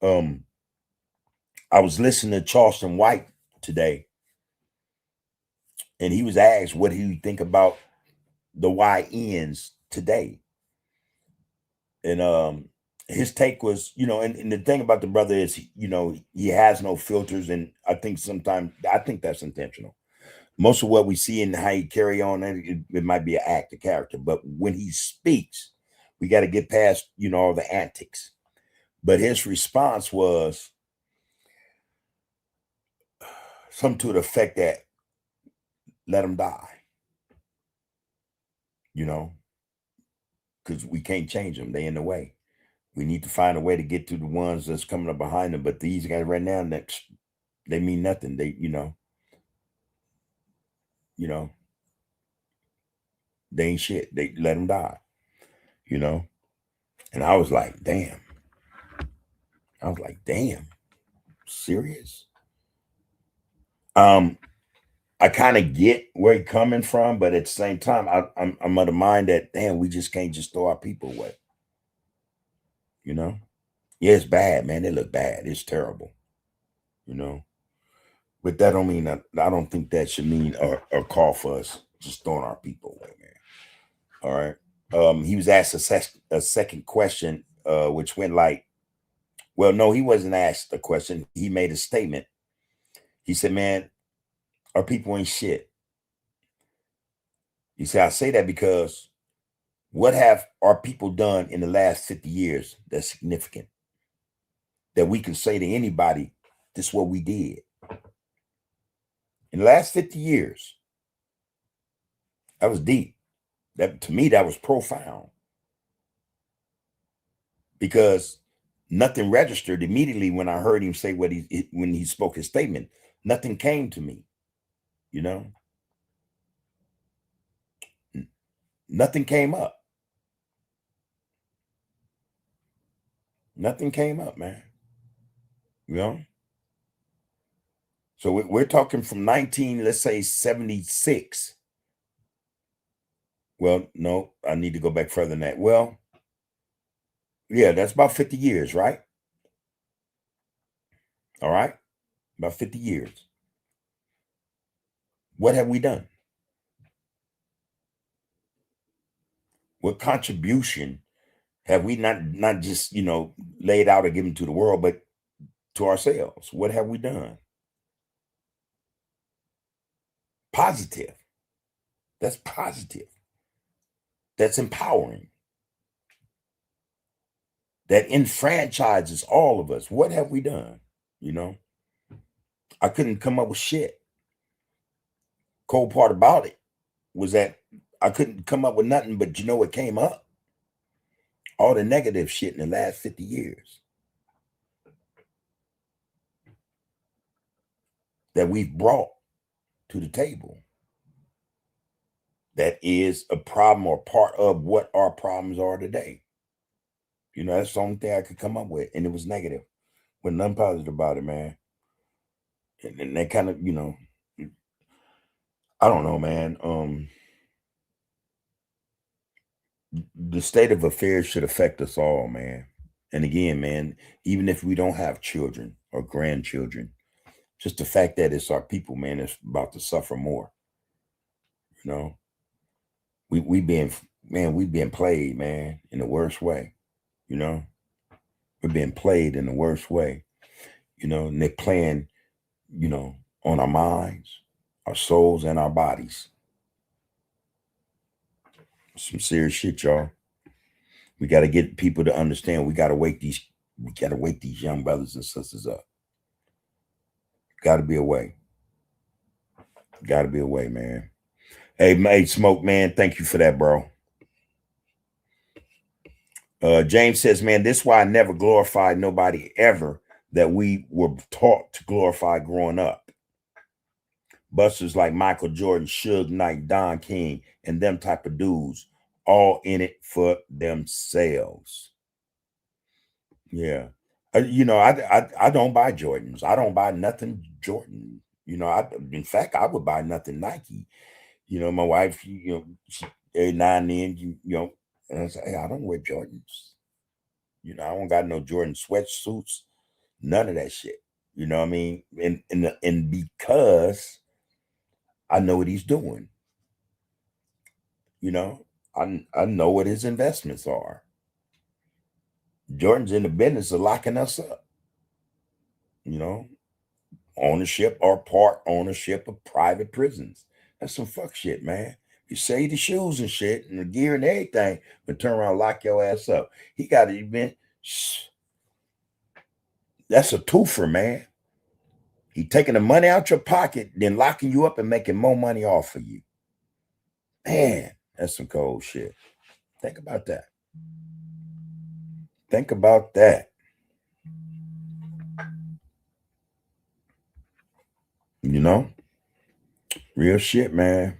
I was listening to Charleston White today, and he was asked what he think about the YNs today. And his take was, and the thing about the brother is, he has no filters, and I think that's intentional. Most of what we see and how he carry on, it might be an act, a character, but when he speaks, we got to get past, all the antics. But his response was something to the effect that let them die, because we can't change them. They in the way. We need to find a way to get to the ones that's coming up behind them. But these guys right now, they mean nothing. They, they ain't shit. They let them die, And I was like, damn. Serious? I kind of get where he's coming from, but at the same time, I'm of the mind that, damn, we just can't just throw our people away. Yeah, it's bad, man. They look bad. It's terrible. But that don't mean I don't think that should mean a call for us just throwing our people away, man. All right. He was asked a second question, which went like, well, no, he wasn't asked a question. He made a statement. He said, man, our people ain't shit. He said, I say that because what have our people done in the last 50 years that's significant? That we can say to anybody, this is what we did. In the last 50 years, that was deep. That, to me, that was profound. Because nothing registered immediately when I heard him say when he spoke his statement. Nothing came to me, Nothing came up. Nothing came up, man. So we're talking from let's say 76. Well, no, I need to go back further than that. Well, yeah, that's about 50 years, right? All right. About 50 years. What have we done? What contribution have we not just, laid out or given to the world, but to ourselves? What have we done? Positive. That's positive. That's empowering. That enfranchises all of us. What have we done? I couldn't come up with shit. Cold part about it was that I couldn't come up with nothing, but what came up? All the negative shit in the last 50 years that we've brought to the table. That is a problem or part of what our problems are today. That's the only thing I could come up with. And it was negative. But nothing positive about it, man. And that kind of, I don't know, man. The state of affairs should affect us all, man. And again, man, even if we don't have children or grandchildren, just the fact that it's our people, man, is about to suffer more. You know, we being man, we being played, man, in the worst way. You know, we're being played in the worst way. You know, and they're playing, on our minds, our souls, and our bodies. Some serious shit, y'all. We got to get people to understand. We got to wake these young brothers and sisters up. Got to be a way. Got to be a way, man. Hey, Smoke, man, thank you for that, bro. James says, man, this is why I never glorified nobody ever that we were taught to glorify growing up. Busters like Michael Jordan, Suge Knight, Don King, and them type of dudes, all in it for themselves. Yeah. I don't buy Jordans. I don't buy nothing Jordan. In fact, I would buy nothing Nike. My wife, every now and then, and I say, hey, I don't wear Jordans. I don't got no Jordan sweatsuits, none of that shit. You know what I mean? And because I know what he's doing, I know what his investments are. Jordan's in the business of locking us up, ownership or part ownership of private prisons. That's some fuck shit, man. You say the shoes and shit and the gear and everything, but turn around and lock your ass up. He got an event. That's a twofer, man. He taking the money out your pocket, then locking you up and making more money off of you. Man, that's some cold shit. Think about that. Think about that. Real shit, man.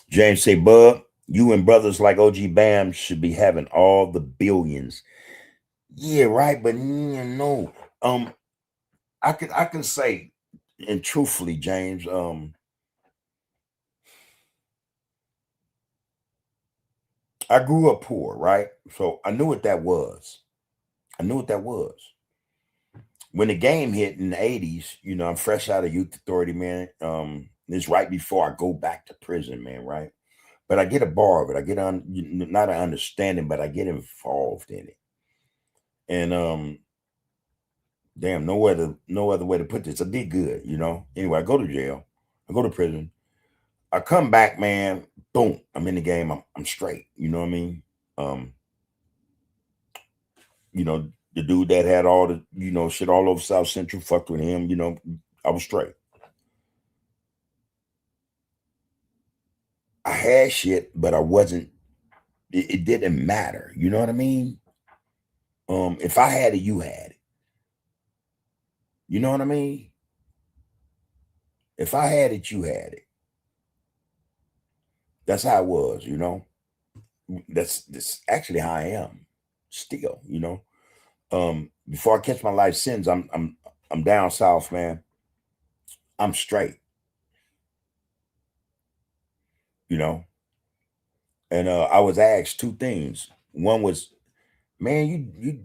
James say, Bub, you and brothers like OG Bam should be having all the billions. Yeah, right. But I can say, and truthfully, James, I grew up poor, right? So I knew what that was. When the game hit in the 80s, I'm fresh out of youth authority, man. It's right before I go back to prison, man, right? But I get a bar of it. I get not an understanding, but I get involved in it. And damn, no other way to put this. I did good, Anyway, I go to jail. I go to prison. I come back, man. Boom, I'm in the game. I'm straight. You know what I mean? The dude that had all the, shit all over South Central, fucked with him, I was straight. I had shit, but I wasn't, it didn't matter. You know what I mean? If I had it, you had it. You know what I mean? If I had it, you had it. That's how it was, That's actually how I am still, Before I catch my life sentence, I'm down south, man. I'm straight, And I was asked two things. One was, man,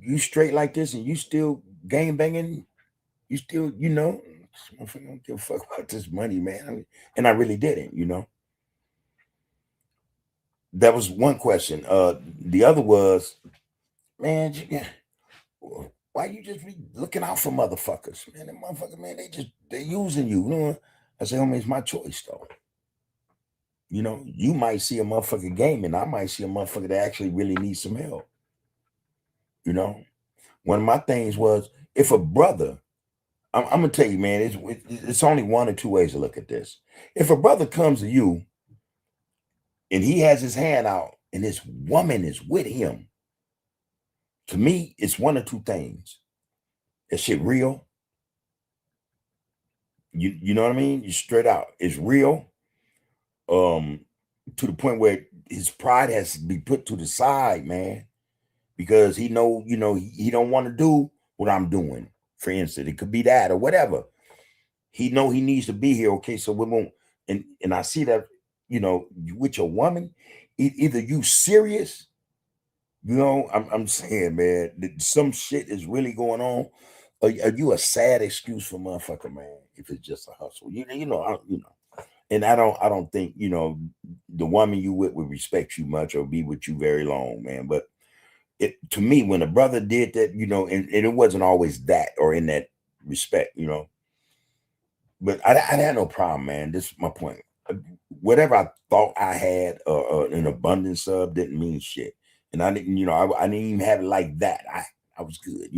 you straight like this and you still gang banging, you still, I don't give a fuck about this money, man. And I really didn't, That was one question. The other was, man, why you just be looking out for motherfuckers, man? That motherfucker, man, they using you. I say, homie, it's my choice though. You might see a motherfucker gaming. I might see a motherfucker that actually really needs some help. One of my things was, if a brother, I'm gonna tell you, man, it's only one or two ways to look at this. If a brother comes to you and he has his hand out and this woman is with him, to me, it's one or two things. That shit real. You know what I mean? You straight out. It's real. To the point where his pride has to be put to the side, man. Because he he don't want to do what I'm doing. For instance, it could be that or whatever. He know he needs to be here. Okay, so we won't. And I see that, with your woman, either you serious. I'm saying, man, that some shit is really going on. Are you a sad excuse for motherfucker, man? If it's just a hustle, and I don't think the woman you with would respect you much or be with you very long, man. But to me, when a brother did that, and it wasn't always that or in that respect, but I had no problem, man. This is my point. Whatever I thought I had an abundance of didn't mean shit, and I didn't, I didn't even have it like that. I was good,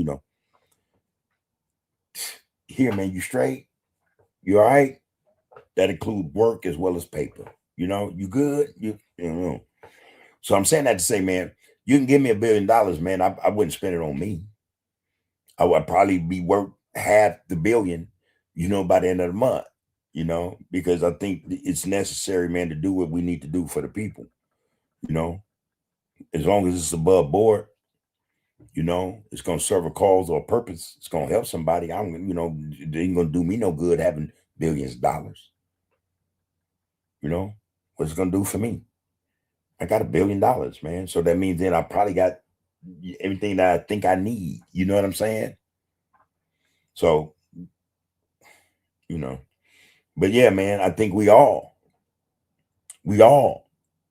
Here, man, you straight? You all right? That includes work as well as paper. You good? So I'm saying that to say, man, you can give me $1 billion, man. I wouldn't spend it on me. I would probably be worth half the billion, by the end of the month, because I think it's necessary, man, to do what we need to do for the people, as long as it's above board, it's going to serve a cause or a purpose. It's going to help somebody. It ain't going to do me no good having billions of dollars. What's it going to do for me? I got $1 billion, man. So that means then I probably got everything that I think I need. You know what I'm saying? So, but yeah, man, I think we all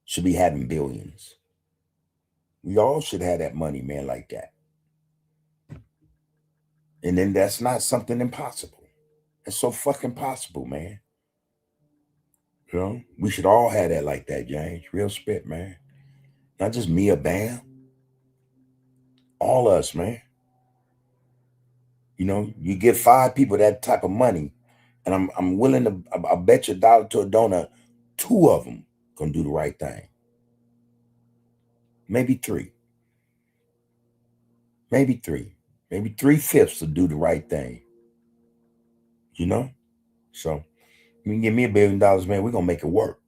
should be having billions. We all should have that money, man, like that. And then that's not something impossible. It's so fucking possible, man. We should all have that like that, James. Real spit, man. Not just me or Bam. All us, man. You give 5 people that type of money, and I'm willing to, I bet you $1 to a donut, 2 of them gonna do the right thing. Maybe 3. Maybe 3. Maybe 3/5 will do the right thing. So you can give me $1 billion, man. We're gonna make it work.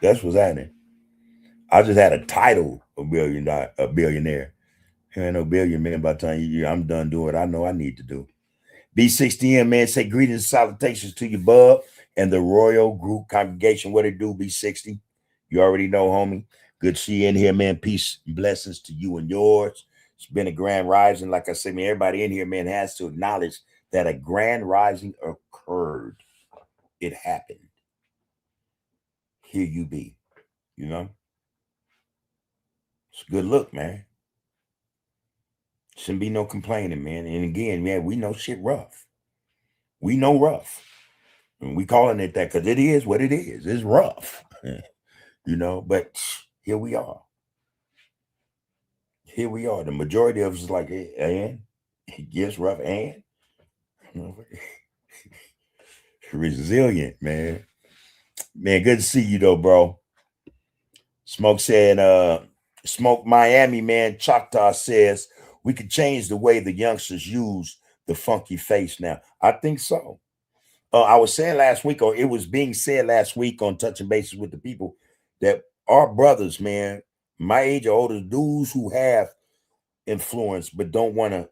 That's what's happening. I just had a title of a billionaire. I ain't no billion, man. By the time I'm done doing what I know I need to do. B60M, man, say greetings and salutations to you, bub, and the Royal Group congregation. What it do, B60? You already know, homie. Good to see you in here, man. Peace and blessings to you and yours. It's been a grand rising. Like I said, man, everybody in here, man, has to acknowledge that a grand rising occurred. It happened. Here you be, It's a good look, man. Shouldn't be no complaining, man. And again, man, we know shit rough. We know rough. And we calling it that because it is what it is. It's rough. But here we are. Here we are. The majority of us is like, hey, and it gets rough and resilient, man. Man, good to see you though, bro. Smoke said, Smoke Miami, man. Choctaw says we could change the way the youngsters use the funky face now. I think so. I was saying last week, or it was being said last week on Touching Bases with the People, that our brothers, man, my age or older, dudes who have influence but don't want to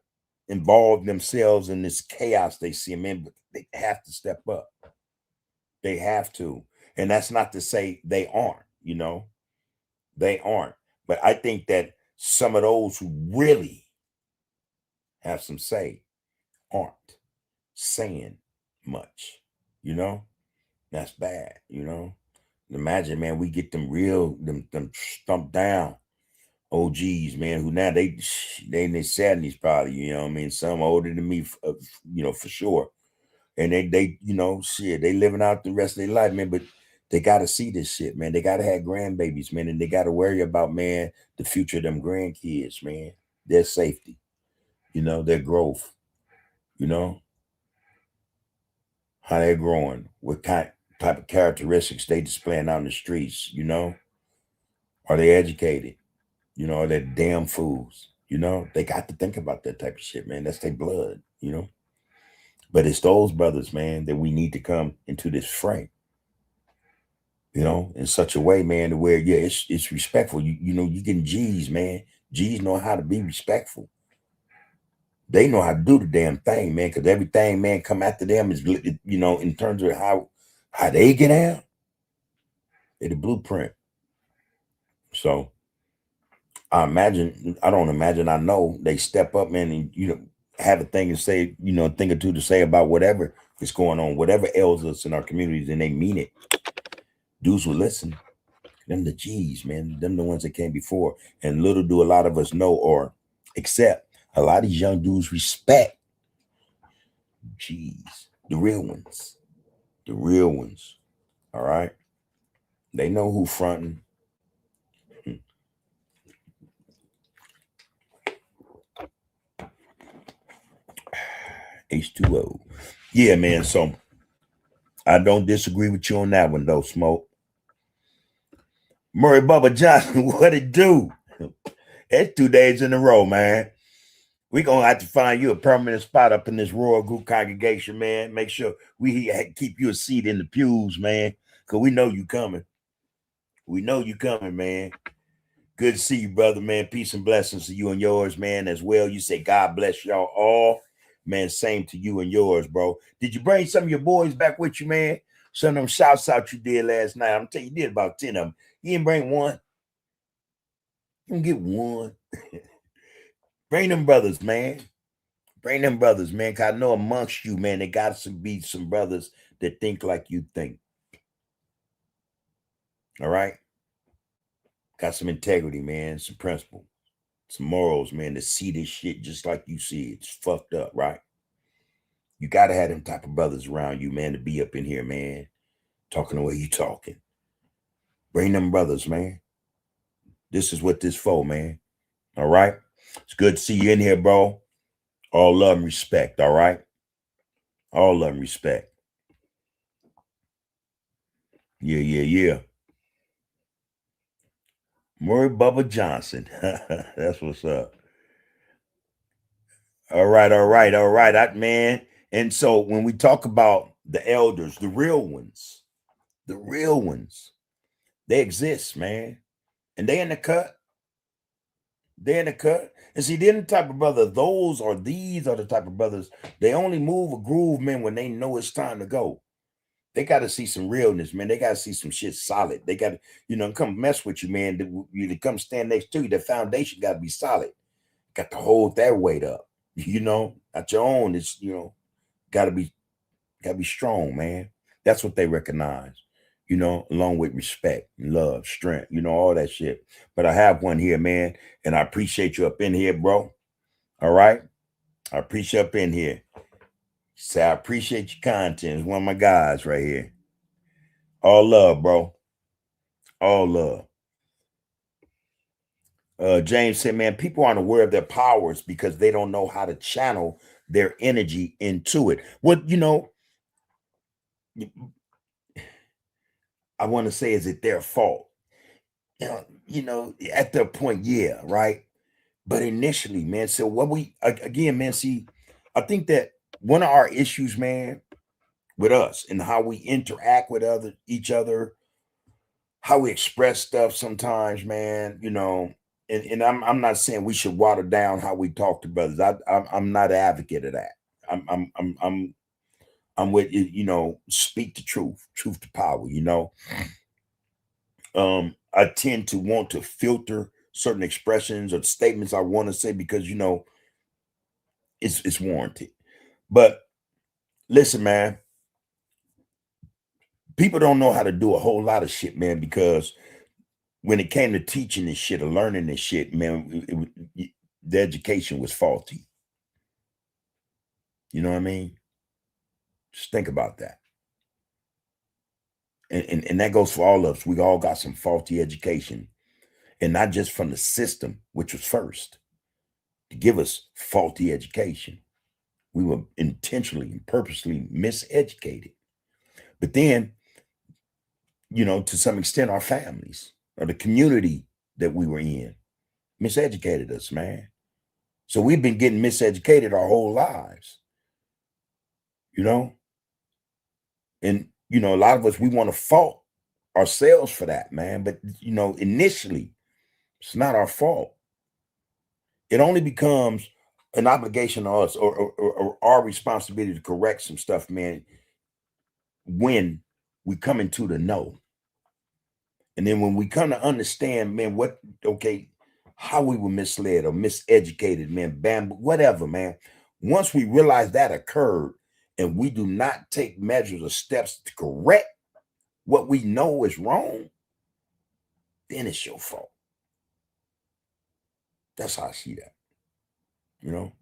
involve themselves in this chaos they see, man, but they have to step up. They have to. And that's not to say they aren't, They aren't. But I think that some of those who really have some say aren't saying much, That's bad, Imagine, man, we get them them stumped down OGs, man, who now they in their 70s probably, Some older than me, for sure. And they shit, they living out the rest of their life, man, but they got to see this shit, man. They got to have grandbabies, man, and they got to worry about, man, the future of them grandkids, man, their safety, their growth, how they're growing, what type of characteristics they displaying out in the streets, Are they educated? Are they damn fools? They got to think about that type of shit, man. That's their blood, But it's those brothers, man, that we need to come into this fray, in such a way, man, to where, yeah, it's respectful. You getting G's, man. G's know how to be respectful. They know how to do the damn thing, man, because everything, man, come after them is, in terms of how they get out, they're the blueprint. So I don't imagine, I know they step up, man, and, have a thing to say, a thing or two to say about whatever is going on, whatever ails us in our communities, and they mean it. Dudes will listen. Them the G's, man. Them the ones that came before. And little do a lot of us know or accept. A lot of these young dudes respect G's, the real ones. The real ones. All right. They know who fronting. H2O. Yeah, man. So I don't disagree with you on that one, though, Smoke. Murray Bubba Johnson, what it do? That's 2 days in a row, man. We're going to have to find you a permanent spot up in this Royal Group congregation, man. Make sure we keep you a seat in the pews, man, because we know you coming. We know you coming, man. Good to see you, brother, man. Peace and blessings to you and yours, man, as well. You say God bless y'all all. Man, same to you and yours, bro. Did you bring some of your boys back with you, man? Some of them shouts out you did last night. I'm telling you, you did about 10 of them. You didn't bring one. You can get one. Bring them brothers, man. Bring them brothers, man. Cause I know amongst you, man, there got to be some brothers that think like you think. All right? Got some integrity, man, some principle, some morals, man, to see this shit just like you see it. It's fucked up, right? You got to have them type of brothers around you, man, to be up in here, man, talking the way you talking. Bring them brothers, man. This is what this for, man. All right? It's good to see you in here, bro. All love and respect, all right? All love and respect. Yeah. Murray Bubba Johnson. That's what's up. All right, man. And so when we talk about the elders, the real ones, they exist, man. And they in the cut. They're in the cut. And see, they're the type of brother, these are the type of brothers, they only move a groove, man, when they know it's time to go. They got to see some realness, man. They got to see some shit solid. They got to, come mess with you, man. To come stand next to you. The foundation got to be solid. Got to hold that weight up, at your own. It's, got to be strong, man. That's what they recognize, along with respect, love, strength, all that shit. But I have one here, man, and I appreciate you up in here, bro. All right. I appreciate you up in here. Say, I appreciate your content. It's one of my guys right here. All love, bro. All love. James said, man, people aren't aware of their powers because they don't know how to channel their energy into it. What, I want to say, is it their fault? At their point, yeah, right. But initially, man, so what again, man, see, I think that one of our issues, man, with us and how we interact with each other, how we express stuff sometimes, man, and I'm not saying we should water down how we talk to brothers. I'm not an advocate of that. I'm with speak the truth to power, I tend to want to filter certain expressions or statements I want to say because it's warranted. But listen, man, people don't know how to do a whole lot of shit, man, because when it came to teaching this shit or learning this shit, man, the education was faulty. You know what I mean? Just think about that. And that goes for all of us. We all got some faulty education, and not just from the system, which was first to give us faulty education. We were intentionally and purposely miseducated. But then, to some extent, our families or the community that we were in miseducated us, man. So we've been getting miseducated our whole lives, and, a lot of us, we want to fault ourselves for that, man. But, initially, it's not our fault. It only becomes an obligation on us, or our responsibility to correct some stuff, man, when we come into the know. And then when we come to understand, man, how we were misled or miseducated, man, whatever, man. Once we realize that occurred and we do not take measures or steps to correct what we know is wrong, then it's your fault. That's how I see that, you know.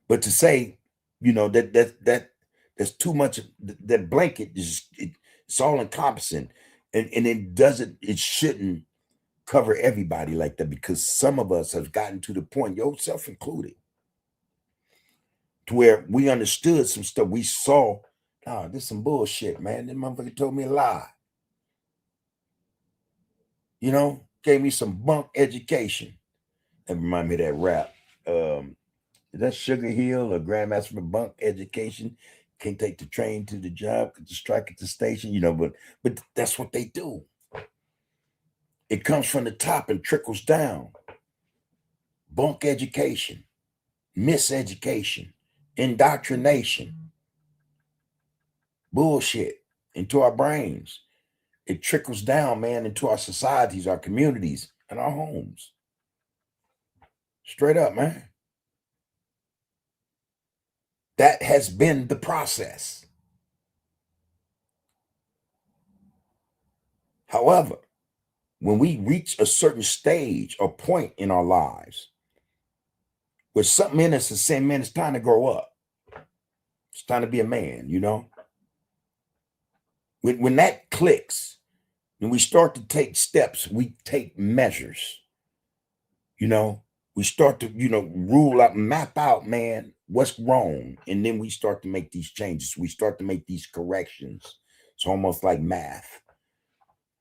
But to say, that's too much. That blanket it's all encompassing, and it shouldn't cover everybody like that, because some of us have gotten to the point, yourself included, to where we understood some stuff. We saw, this some bullshit, man. This motherfucker told me a lie. Gave me some bunk education. That remind me of that rap. Is that Sugar Hill or Grandmaster from Bunk Education? Can't take the train to the job, could just strike at the station, but that's what they do. It comes from the top and trickles down. Bunk education, miseducation, indoctrination, bullshit into our brains. It trickles down, man, into our societies, our communities, and our homes. Straight up, man. That has been the process. However, when we reach a certain stage or point in our lives where something in us is saying, man, it's time to grow up. It's time to be a man, When that clicks, and we start to take steps, we take measures, we start to, rule out, map out, man, what's wrong. And then we start to make these changes. We start to make these corrections. It's almost like math.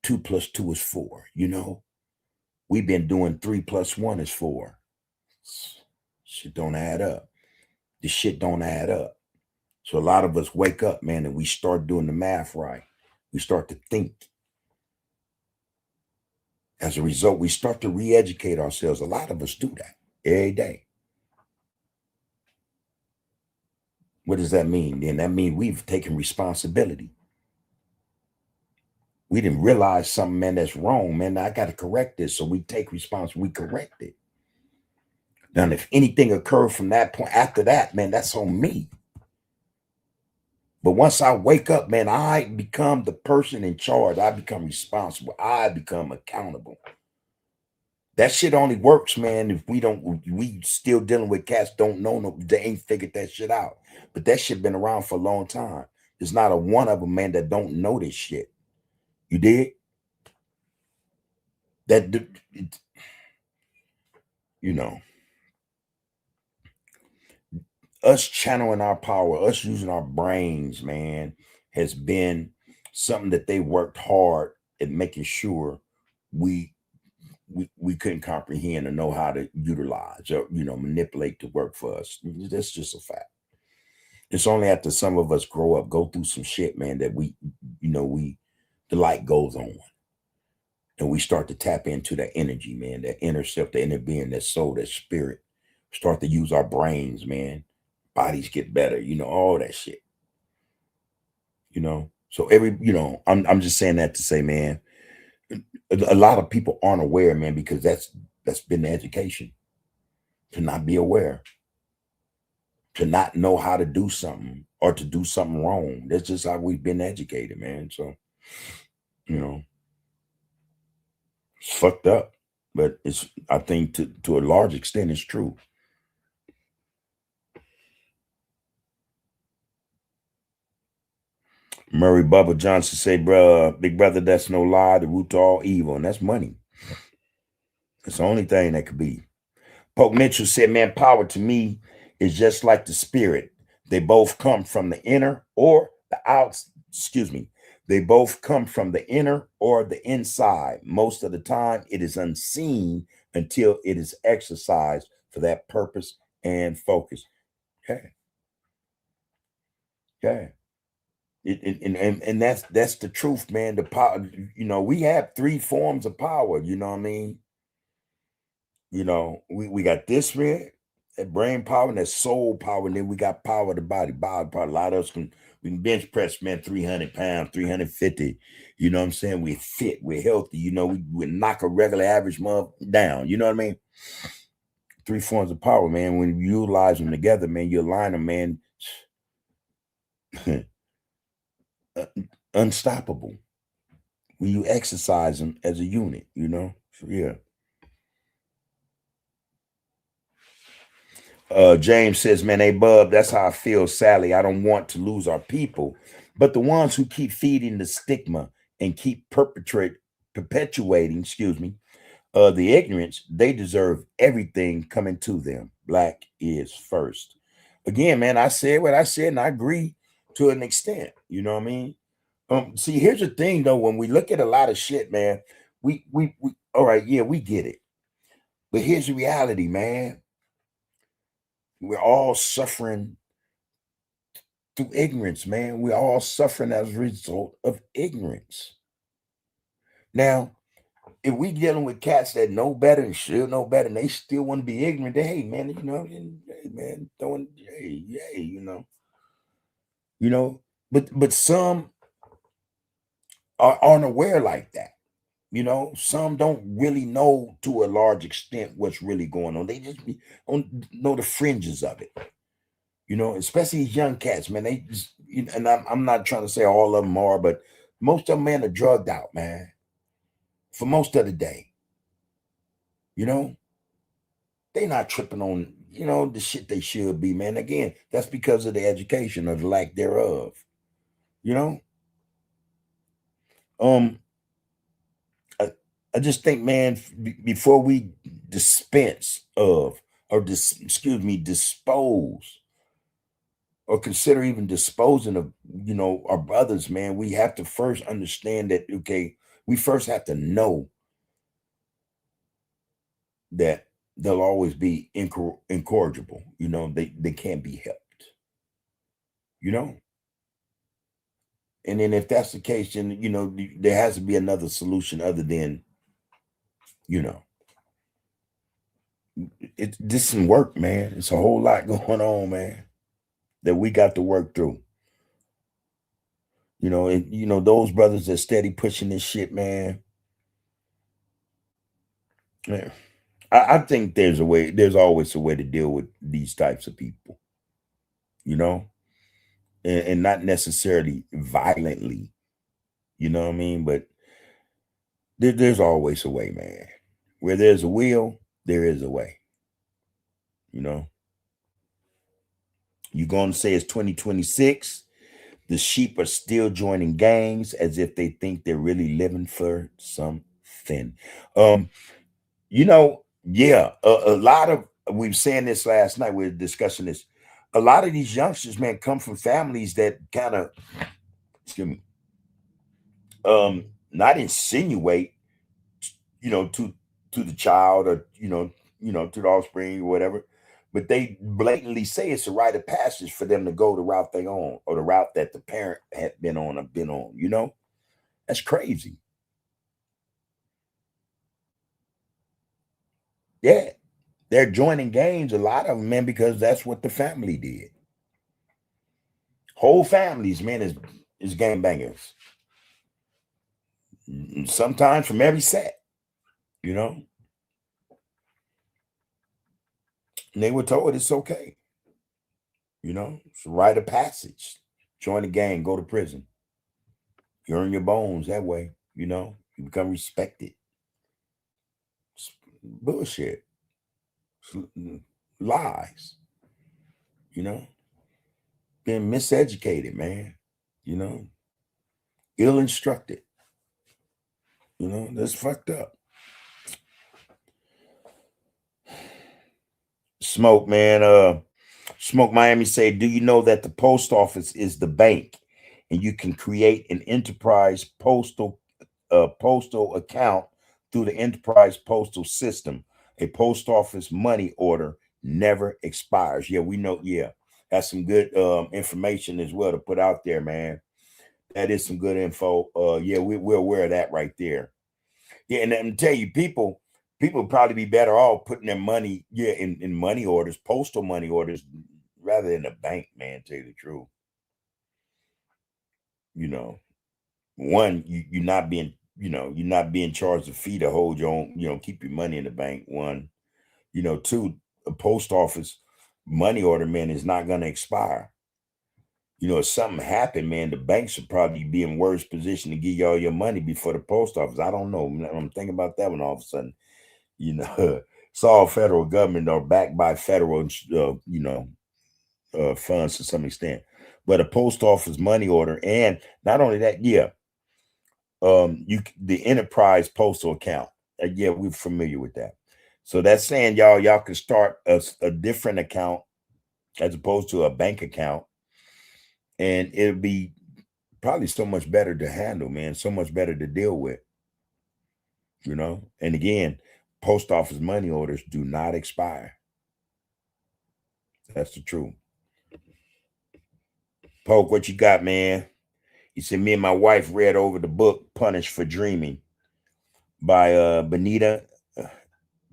2 + 2 is 4, We've been doing 3 + 1 is 4. Shit don't add up. The shit don't add up. So a lot of us wake up, man, and we start doing the math right. We start to think. As a result, we start to re-educate ourselves. A lot of us do that every day. What does that mean? Then that means we've taken responsibility. We didn't realize something, man, that's wrong, man. I got to correct this. So we take responsibility. We correct it. Now, if anything occurred from that point after that, man, that's on me. But once I wake up, man, I become the person in charge. I become responsible. I become accountable. That shit only works, man, if we still dealing with cats don't know, they ain't figured that shit out. But that shit been around for a long time. There's not a one of them, man, that don't know this shit. You dig? Us channeling our power, us using our brains, man, has been something that they worked hard at making sure we couldn't comprehend or know how to utilize or manipulate to work for us. That's just a fact. It's only after some of us grow up, go through some shit, man, that the light goes on. And we start to tap into that energy, man, that inner self, the inner being, that soul, that spirit. Start to use our brains, man. Bodies get better, all that shit. So I'm just saying that to say, man, a lot of people aren't aware, man, because that's been the education, to not be aware, to not know how to do something or to do something wrong. That's just how we've been educated, man. So, it's fucked up, but I think to a large extent, it's true. Murray Bubba Johnson say, bruh, big brother, that's no lie. The root to all evil, and that's money. It's the only thing that could be. Pope Mitchell said, man, power to me is just like the spirit. They both come from the inner or the out. They both come from the inner or the inside. Most of the time, it is unseen until it is exercised for that purpose and focus. Okay. And that's the truth, man. The power, we have 3 forms of power. You know what I mean? We got this, man. That brain power and that soul power, and then we got power of the body. Body power. A lot of us we can bench press, man, 300 pounds, 350. You know what I'm saying? We're fit, we're healthy. You know, we knock a regular average month down. You know what I mean? 3 forms of power, man. When you utilize them together, man, you align them, man. Unstoppable. When you exercise them as a unit, you know? So, yeah. James says, man, hey, bub, that's how I feel, Sally. I don't want to lose our people. But the ones who keep feeding the stigma and keep perpetuating, the ignorance, they deserve everything coming to them. Black is first. Again, man, I said what I said, and I agree to an extent. You know what I mean? See, here's the thing, though. When we look at a lot of shit, man, we all right, yeah, we get it. But here's the reality, man. We're all suffering through ignorance, man. We're all suffering as a result of ignorance. Now, if we dealing with cats that know better and should know better, and they still want to be ignorant, then, hey, man, you know, hey, man, throwing, hey, you know, but some aren't aware like that. You know, some don't really know to a large extent what's really going on. They just know the fringes of it. You know, especially these young cats, man. They just, and I'm not trying to say all of them are, but most of them, man, are drugged out, man, for most of the day. You know, they not tripping on, you know, the shit they should be, man. Again, that's because of the education or the lack thereof. You know, I just think, man, before we dispense of or dispose or consider even disposing of, you know, our brothers, man, we have to first understand that, okay, we first have to know that they'll always be incorrigible. You know, they can't be helped, you know? And then if that's the case, then, you know, there has to be another solution other than, you know, this some work, man. It's a whole lot going on, man, that we got to work through. You know, and you know, those brothers that steady pushing this shit, man. Man, I think there's a way, there's always a way to deal with these types of people, you know, and not necessarily violently, you know what I mean? But there's always a way, man. Where there's a will, there is a way, you know. You're going to say it's 2026. The sheep are still joining gangs as if they think they're really living for something. You know, yeah, a lot of, we were saying this last night, we were discussing this. A lot of these youngsters, man, come from families that kind of, excuse me, not insinuate, you know, to the child or, to the offspring or whatever, but they blatantly say it's a rite of passage for them to go the route they on or the route that the parent had been on or been on, you know? That's crazy. Yeah. They're joining gangs, a lot of them, man, because that's what the family did. Whole families, man, is gangbangers. Sometimes from every set, you know. And they were told it's okay. You know, it's a rite of passage. Join the gang, go to prison. You earn your bones that way, you know. You become respected. It's bullshit. Lies, you know. Being miseducated, man. You know, ill instructed. You know, that's fucked up. Smoke, man. Smoke Miami say, do you know that the post office is the bank and you can create an enterprise postal account through the enterprise postal system? A post office money order never expires. Yeah, we know. Yeah, that's some good information as well to put out there, man. That is some good info. Yeah, we're aware of that right there. Yeah, and I'm tell you, people People would probably be better off putting their money, in money orders, postal money orders, rather than a bank, man, tell you the truth. You know, one, you're not being, you're not being charged a fee to hold your own, keep your money in the bank. One, two, a post office money order, man, is not going to expire. If something happened, man, the banks should probably be in worse position to give you all your money before the post office. I don't know. I'm thinking about that one all of a sudden. It's all federal government or backed by federal, funds to some extent. But a post office money order, and not only that, the enterprise postal account. We're familiar with that. So that's saying y'all can start a different account as opposed to a bank account, and it'll be probably so much better to handle, man, so much better to deal with, And again, post office money orders do not expire. That's the truth. Poke, what you got, man? He said, me and my wife read over the book Punished for Dreaming by Bettina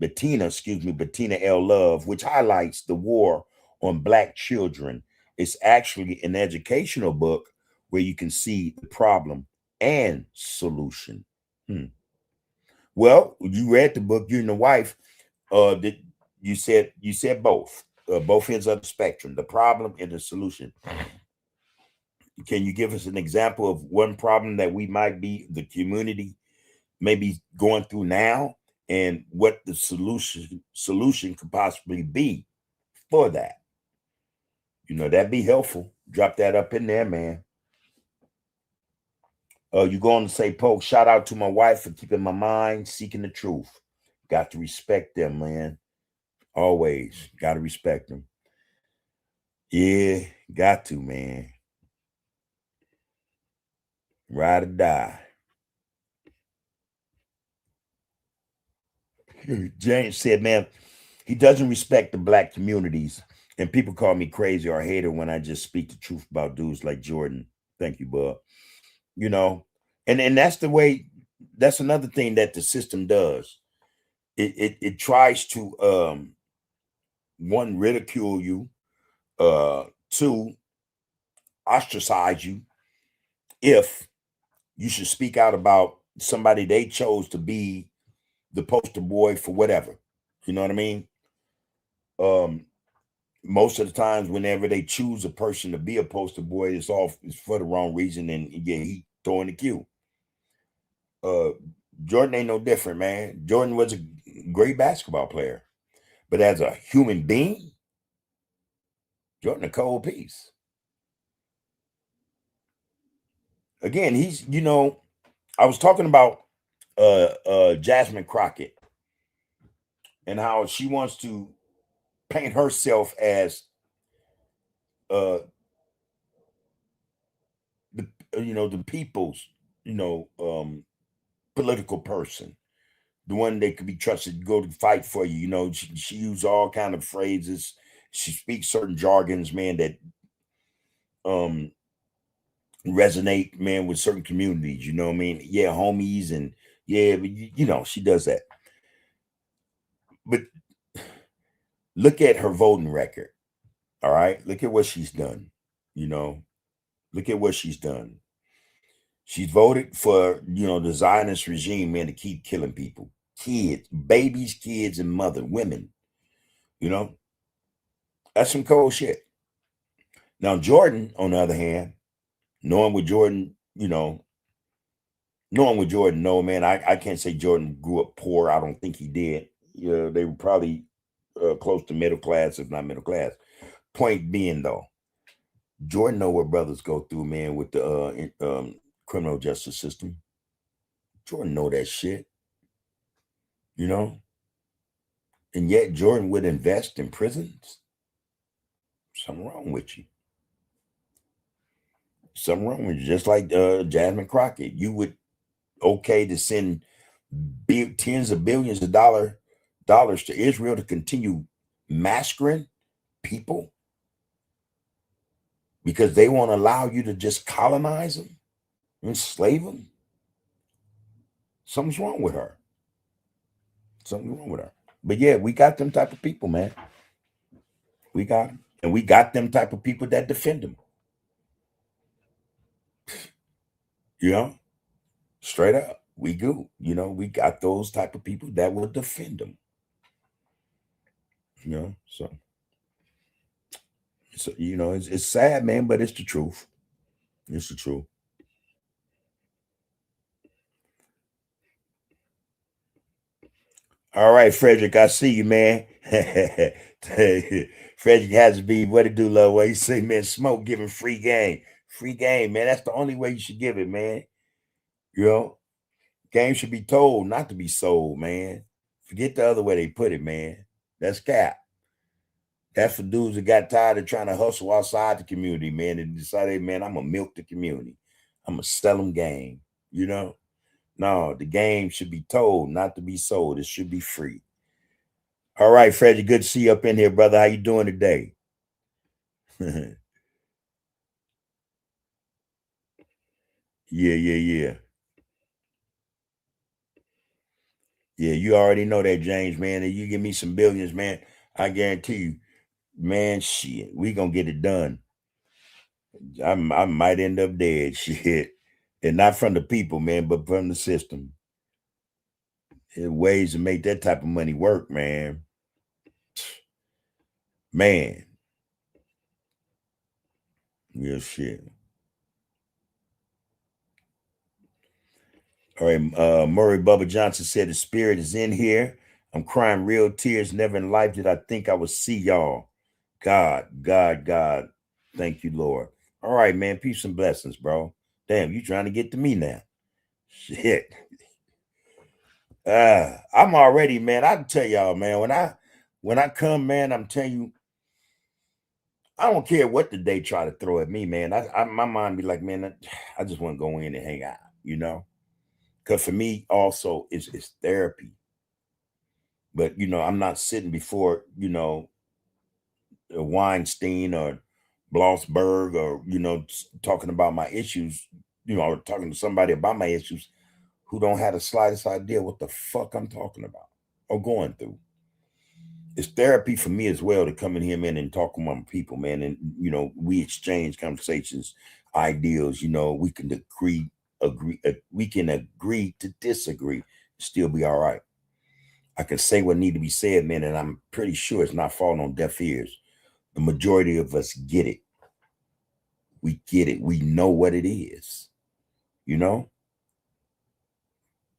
L. Love, which highlights the war on Black children. It's actually an educational book where you can see the problem and solution. Well, you read the book, you and the wife, you said both ends of the spectrum, the problem and the solution. Can you give us an example of one problem that the community may be going through now, and what the solution could possibly be for that? That'd be helpful. Drop that up in there, man. You going to say, Poke, shout out to my wife for keeping my mind seeking the truth. Got to respect them, man. Always got to respect them. Yeah, got to, man. Ride or die. James said, man, he doesn't respect the Black communities, and people call me crazy or a hater when I just speak the truth about dudes like Jordan. Thank you, bud. And that's the way. That's another thing that the system does. It tries to one, ridicule you, two, ostracize you if you should speak out about somebody they chose to be the poster boy for whatever. You know what I mean? Most of the times, whenever they choose a person to be a poster boy, it's for the wrong reason, and he throwing the cue. Jordan ain't no different, man. Jordan was a great basketball player, but as a human being, Jordan a cold piece. Again, he's, I was talking about Jasmine Crockett and how she wants to paint herself as the people's political person, the one that could be trusted to go to fight for you. She used all kind of phrases. She speaks certain jargons, man, that resonate, man, with certain communities. You know what I mean? Yeah, homies, and but she does that. But look at her voting record. All right, look at what she's done. Look at what she's done. She's voted for the Zionist regime, man, to keep killing people, kids, babies, kids, and women. That's some cold shit. Now Jordan, on the other hand, knowing what Jordan know, man, I can't say Jordan grew up poor. I don't think he did. They were probably close to middle class, if not middle class. Point being, though, Jordan know what brothers go through, man, with the criminal justice system. Jordan know that shit, and yet Jordan would invest in prisons. Something wrong with you. Something wrong with you. Just like Jasmine Crockett, you would okay to send tens of billions of dollars to Israel to continue massacring people because they won't allow you to just colonize them, enslave them. Something's wrong with her. Something wrong with her. But yeah, we got them type of people, man. We got them. And we got them type of people that defend them. You know, straight up. We do. You know, we got those type of people that will defend them. You know, so you know, it's sad, man, but it's the truth. It's the truth. All right, Frederick, I see you, man. Frederick has to be what it do, love. What he say, man, smoke giving free game. Free game, man. That's the only way you should give it, man. You know, game should be told, not to be sold, man. Forget the other way they put it, man. That's cap. That's for dudes that got tired of trying to hustle outside the community, man, and decided, man, I'm gonna milk the community. I'm gonna sell them game. You know, no, the game should be told, not to be sold. It should be free. All right, Freddie, good to see you up in here, brother. How you doing today? Yeah, yeah, yeah. Yeah, you already know that, James, man. If you give me some billions, man, I guarantee you, man, shit, we gonna get it done. I might end up dead, shit. And not from the people, man, but from the system. There are ways to make that type of money work, man. Man. Real shit. All right, Murray Bubba Johnson said the spirit is in here. I'm crying real tears. Never in life did I think I would see y'all. God, God, God. Thank you, Lord. All right, man. Peace and blessings, bro. Damn, you trying to get to me now. Shit. I'm already, man. I can tell y'all, man, when I come, man, I'm telling you, I don't care what the day try to throw at me, man. My mind be like, man, I just want to go in and hang out, you know? Because for me, also, it's therapy. But, you know, I'm not sitting before, you know, Weinstein or Blossberg or, you know, talking about my issues, you know, or talking to somebody about my issues who don't have the slightest idea what the fuck I'm talking about or going through. It's therapy for me as well to come in here, man, and talk among people, man. And, you know, we exchange conversations, ideals, you know, we can we can agree to disagree, still be all right. I can say what need to be said, man, and I'm pretty sure it's not falling on deaf ears. The majority of us get it. We get it. We know what it is. You know?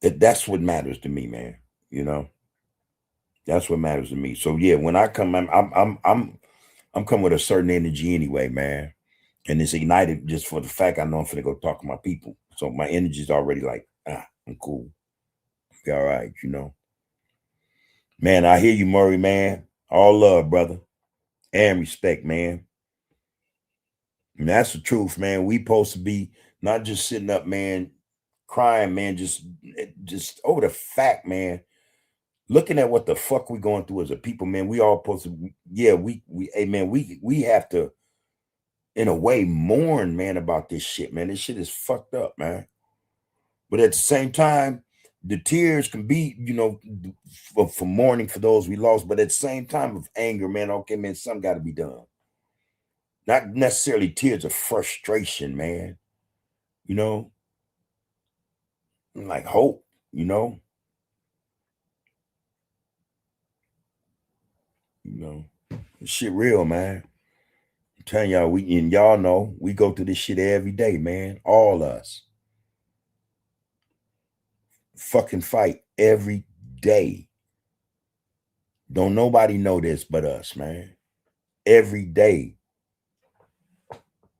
That's what matters to me, man. You know? That's what matters to me. So yeah, when I come, I'm coming with a certain energy anyway, man. And it's ignited just for the fact I know I'm gonna go talk to my people. So my energy is already like, I'm cool. Be all right, you know. Man, I hear you, Murray, man. All love, brother. And respect, man. And that's the truth, man. We supposed to be not just sitting up, man, crying, man, just over the fact, man. Looking at what the fuck we going through as a people, man. We all supposed to, yeah, hey, man, we have to, in a way, mourn, man, about this shit, man. This shit is fucked up, man. But at the same time, the tears can be, you know, for mourning for those we lost. But at the same time of anger, man, okay, man, something got to be done. Not necessarily tears of frustration, man. You know, like hope, you know. You know, this shit real, man. I'm telling y'all, y'all know we go through this shit every day, man. All us. Fucking fight every day. Don't nobody know this but us, man. Every day.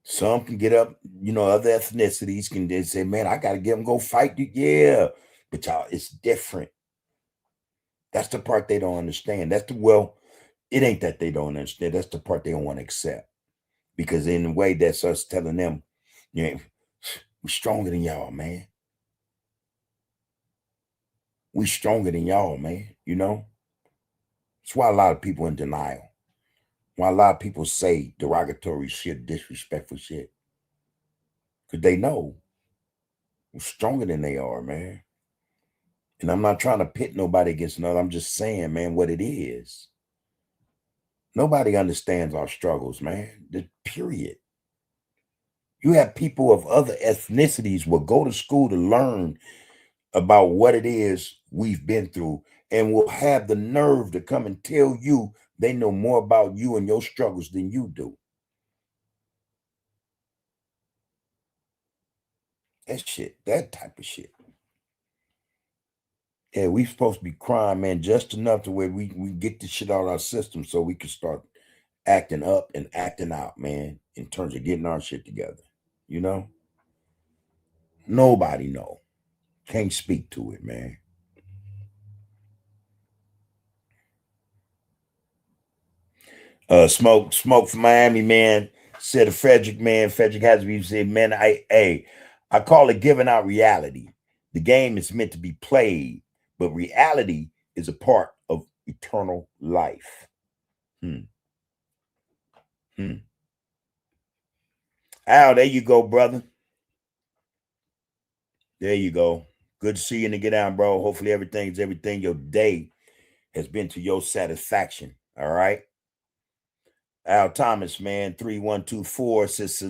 Some can get up, you know, other ethnicities can say, man, I gotta get them go fight. Yeah. But y'all, it's different. That's the part they don't understand. It ain't that they don't understand. That's the part they don't want to accept. Because in a way, that's us telling them, yeah, we're stronger than y'all, man. We stronger than y'all, man. You know? That's why a lot of people in denial. Why a lot of people say derogatory shit, disrespectful shit. Because they know we're stronger than they are, man. And I'm not trying to pit nobody against another. I'm just saying, man, what it is. Nobody understands our struggles, man. Period. You have people of other ethnicities will go to school to learn about what it is we've been through and will have the nerve to come and tell you they know more about you and your struggles than you do. That type of shit. Yeah, we supposed to be crying, man, just enough to where we get this shit out of our system so we can start acting up and acting out, man, in terms of getting our shit together. You know? Nobody know. Can't speak to it, man. Smoke from Miami, man. Said to Frederick, man. Frederick has to be said, man. I call it giving out reality. The game is meant to be played, but reality is a part of eternal life. Al, there you go, brother. There you go. Good to see you and to get down, bro. Hopefully everything's everything. Your day has been to your satisfaction. All right. Al Thomas, man, 3124 says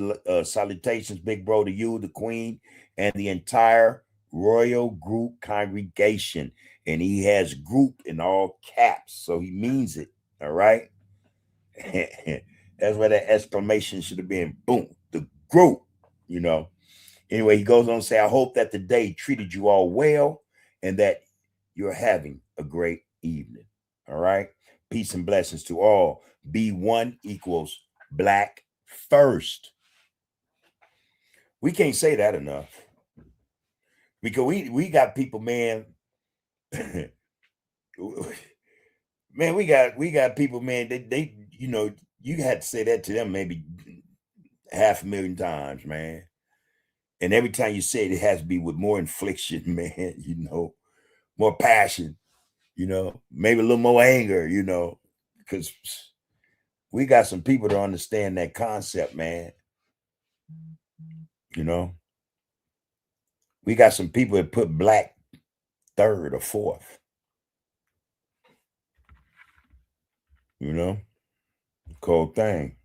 salutations, big bro, to you, the queen, and the entire royal group congregation. And he has group in all caps, so he means it. All right. That's where that exclamation should have been. Boom, the group, you know. Anyway, he goes on to say, I hope that the day treated you all well and that you're having a great evening. All right. Peace and blessings to all. B1 equals black first. We can't say that enough because we got people, man. Man, we got people, man. They you know, you had to say that to them maybe 500,000 times, man. And every time you say it, it has to be with more infliction, man, you know, more passion, you know, maybe a little more anger, you know, because we got some people to understand that concept, man. You know, we got some people that put black third or fourth, you know, cold thing.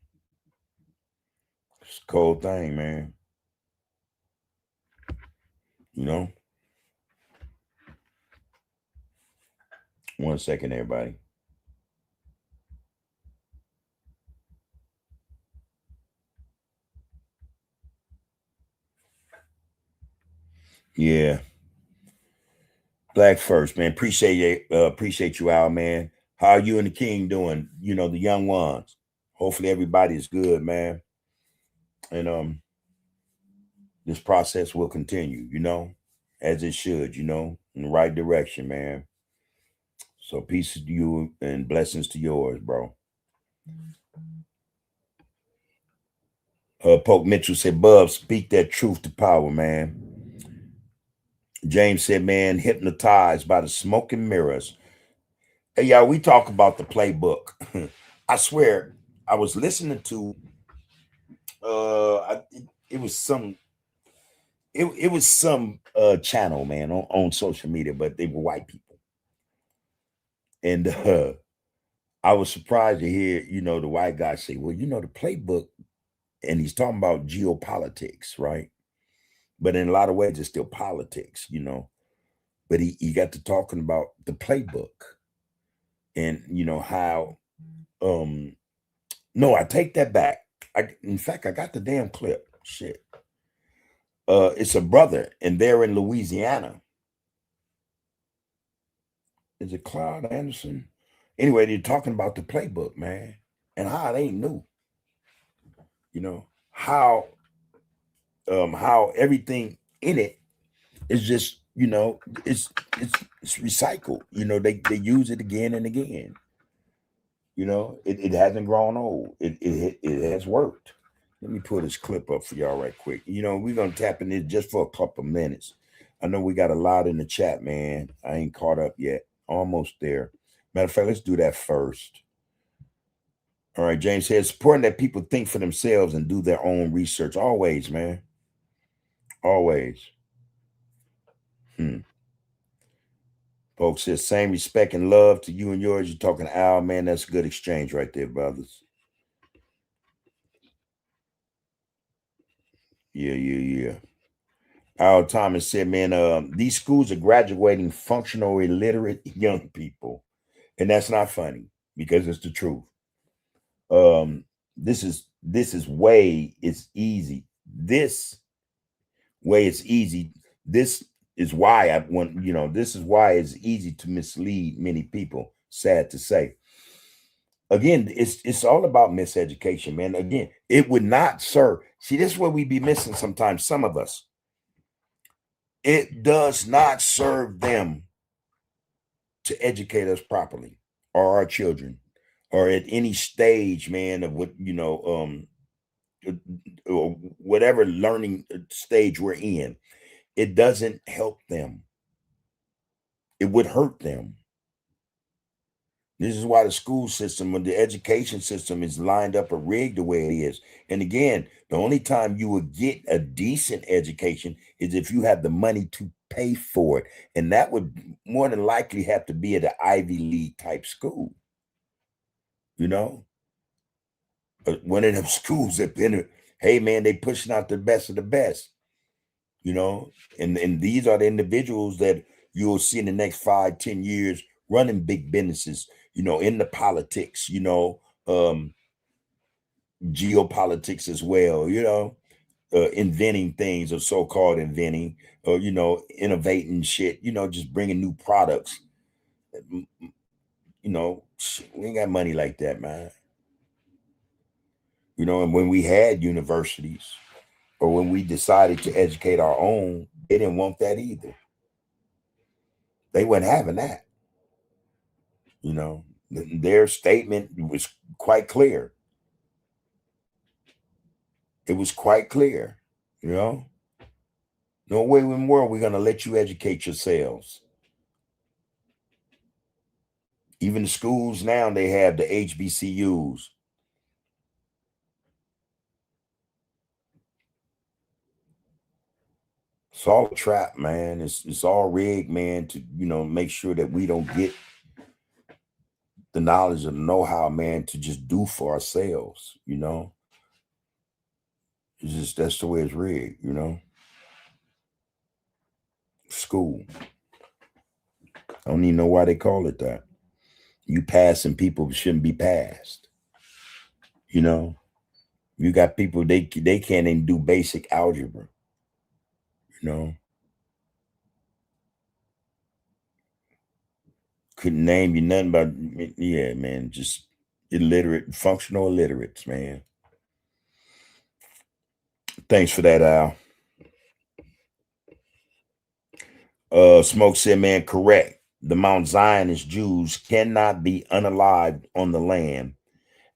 It's a cold thing, man. You know, 1 second, everybody. Yeah. Black first, man. Appreciate you, Al, man. How are you and the king doing? You know, the young ones. Hopefully everybody is good, man. And this process will continue, you know, as it should, you know, in the right direction, man. So peace to you and blessings to yours, bro. Pope Mitchell said, Bub, speak that truth to power, man. James said, man, hypnotized by the smoke and mirrors. Hey, y'all, we talk about the playbook. I swear, I was listening to it was some it was some channel, man, on social media, but they were white people. And I was surprised to hear, you know, the white guy say, well, you know, the playbook, and he's talking about geopolitics, right? But in a lot of ways, it's still politics, you know. But he got to talking about the playbook and, you know, how, no, I take that back. In fact, I got the damn clip. Shit. It's a brother, and they're in Louisiana. Is it Cloud Anderson? Anyway, they're talking about the playbook, man, and how it ain't new. You know, how everything in it is just, you know, it's recycled. You know, they use it again and again. You know, it hasn't grown old. It has worked. Let me pull this clip up for y'all right quick. You know, we're gonna tap in it just for a couple of minutes. I know we got a lot in the chat, man. I ain't caught up yet. Almost there. Matter of fact, let's do that first. All right, James says it's important that people think for themselves and do their own research. Always, man. Always. Folks says same respect and love to you and yours. You're talking to Al, man. That's a good exchange right there, brothers. Yeah. Al Thomas said, man, these schools are graduating functional illiterate young people. And that's not funny because it's the truth. This is way it's easy. This way it's easy. This is why I want, this is why it's easy to mislead many people, sad to say. Again, it's all about miseducation, man. Again, it would not serve. See, this is what we be missing sometimes, some of us. It does not serve them to educate us properly or our children or at any stage, man, of what, or whatever learning stage we're in. It doesn't help them. It would hurt them. This is why the school system and the education system is lined up or rigged the way it is. And again, the only time you will get a decent education is if you have the money to pay for it. And that would more than likely have to be at an Ivy League type school. One of them schools that been, hey man, they pushing out the best of the best. And these are the individuals that you'll see in the next 5-10 years running big businesses, in the politics, geopolitics as well, inventing things or so-called inventing or, innovating shit, just bringing new products. We ain't got money like that, man. And when we had universities or when we decided to educate our own, they didn't want that either. They weren't having that. Their statement was quite clear. It was quite clear, No way in the world we're going to let you educate yourselves. Even the schools now, they have the HBCUs. It's all a trap, man. It's all rigged, man, to, make sure that we don't get the knowledge and know-how, man, to just do for ourselves, It's just, that's the way it's rigged, School. I don't even know why they call it that. You passing people shouldn't be passed. You got people, they can't even do basic algebra. Couldn't name you nothing about, yeah, man, just illiterate, functional illiterates, man. Thanks for that, Al. Smoke said, man, correct. The Mount Zionist Jews cannot be unalived on the land.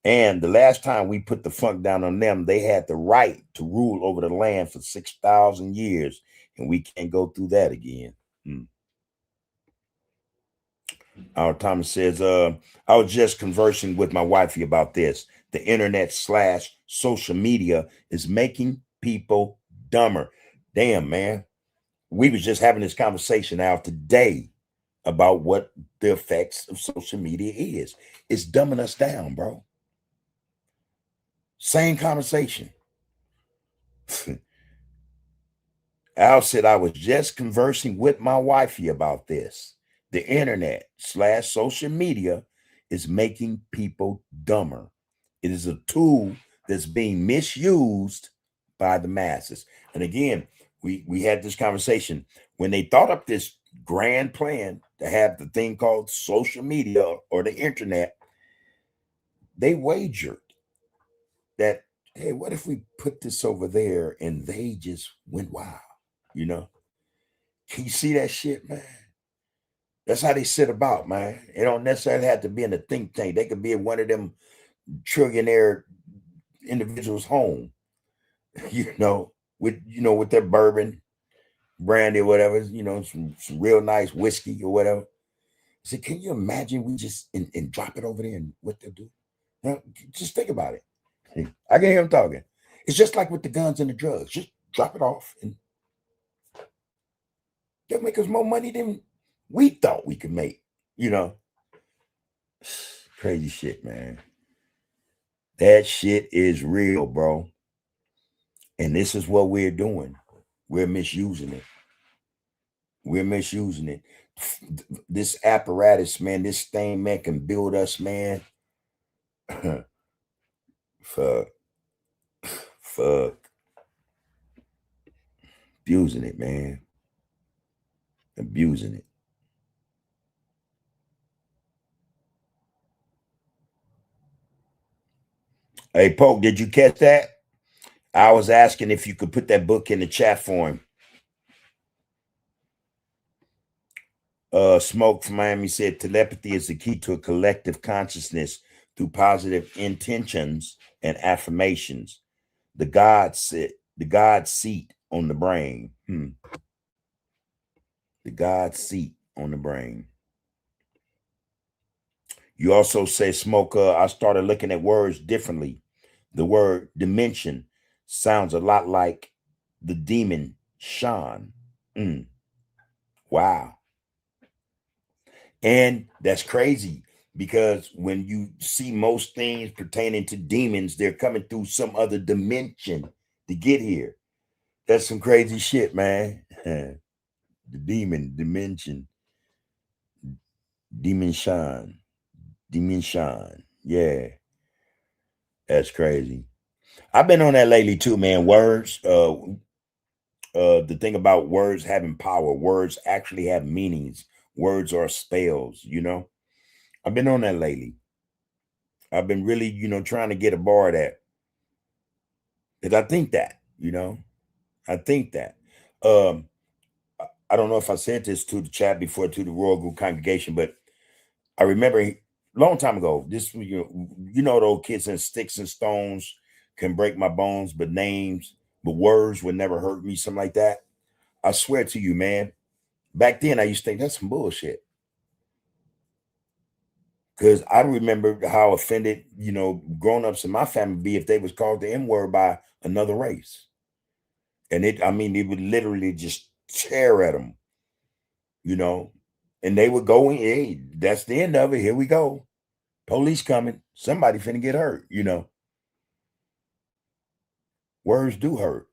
And the last time we put the funk down on them, they had the right to rule over the land for 6,000 years. And we can't go through that again. Our Thomas says, I was just conversing with my wifey about this. The internet / social media is making people dumber. Damn, man. We was just having this conversation out today about what the effects of social media is. It's dumbing us down, bro. Same conversation. Al said, I was just conversing with my wifey about this. The internet / social media is making people dumber. It is a tool that's being misused by the masses. And again, we had this conversation when they thought up this grand plan to have the thing called social media or the internet. They wagered that, hey, what if we put this over there? And they just went wild, Can you see that shit, man? That's how they sit about, man. It don't necessarily have to be in a think tank. They could be in one of them trillionaire individuals' home, with their bourbon, brandy or whatever, some real nice whiskey or whatever. I said, can you imagine we just and drop it over there and what they'll do? Just think about it. I can hear them talking. It's just like with the guns and the drugs. Just drop it off and they'll make us more money than we thought we could make, you know. Crazy shit, man. That shit is real, bro. And this is what we're doing. We're misusing it. We're misusing it. This apparatus, man, this thing, man, can build us, man. Fuck. Fuck. Abusing it, man. Abusing it. Hey, Poke, did you catch that? I was asking if you could put that book in the chat for him. Smoke from Miami said telepathy is the key to a collective consciousness through positive intentions and affirmations. The God seat on the brain. The God seat on the brain. You also say, Smoke, I started looking at words differently. The word dimension sounds a lot like the demon Sean. Wow. And that's crazy because when you see most things pertaining to demons, they're coming through some other dimension to get here. That's some crazy shit, man. The demon dimension. Demon Sean. Yeah. That's crazy. I've been on that lately too, man. Words, the thing about words having power, words actually have meanings. Words are spells, you know. I've been on that lately. I've been really, trying to get a bar of that. Because I think that, I think that. I don't know if I said this to the chat before, to the Royal Group congregation, but I remember a long time ago, this, those kids and sticks and stones can break my bones, but words would never hurt me, something like that. I swear to you, man. Back then, I used to think that's some bullshit. Because I remember how offended, grown-ups in my family be if they was called the N-word by another race. And it would literally just tear at them, and they would go in, hey, that's the end of it. Here we go. Police coming. Somebody finna get hurt, Words do hurt.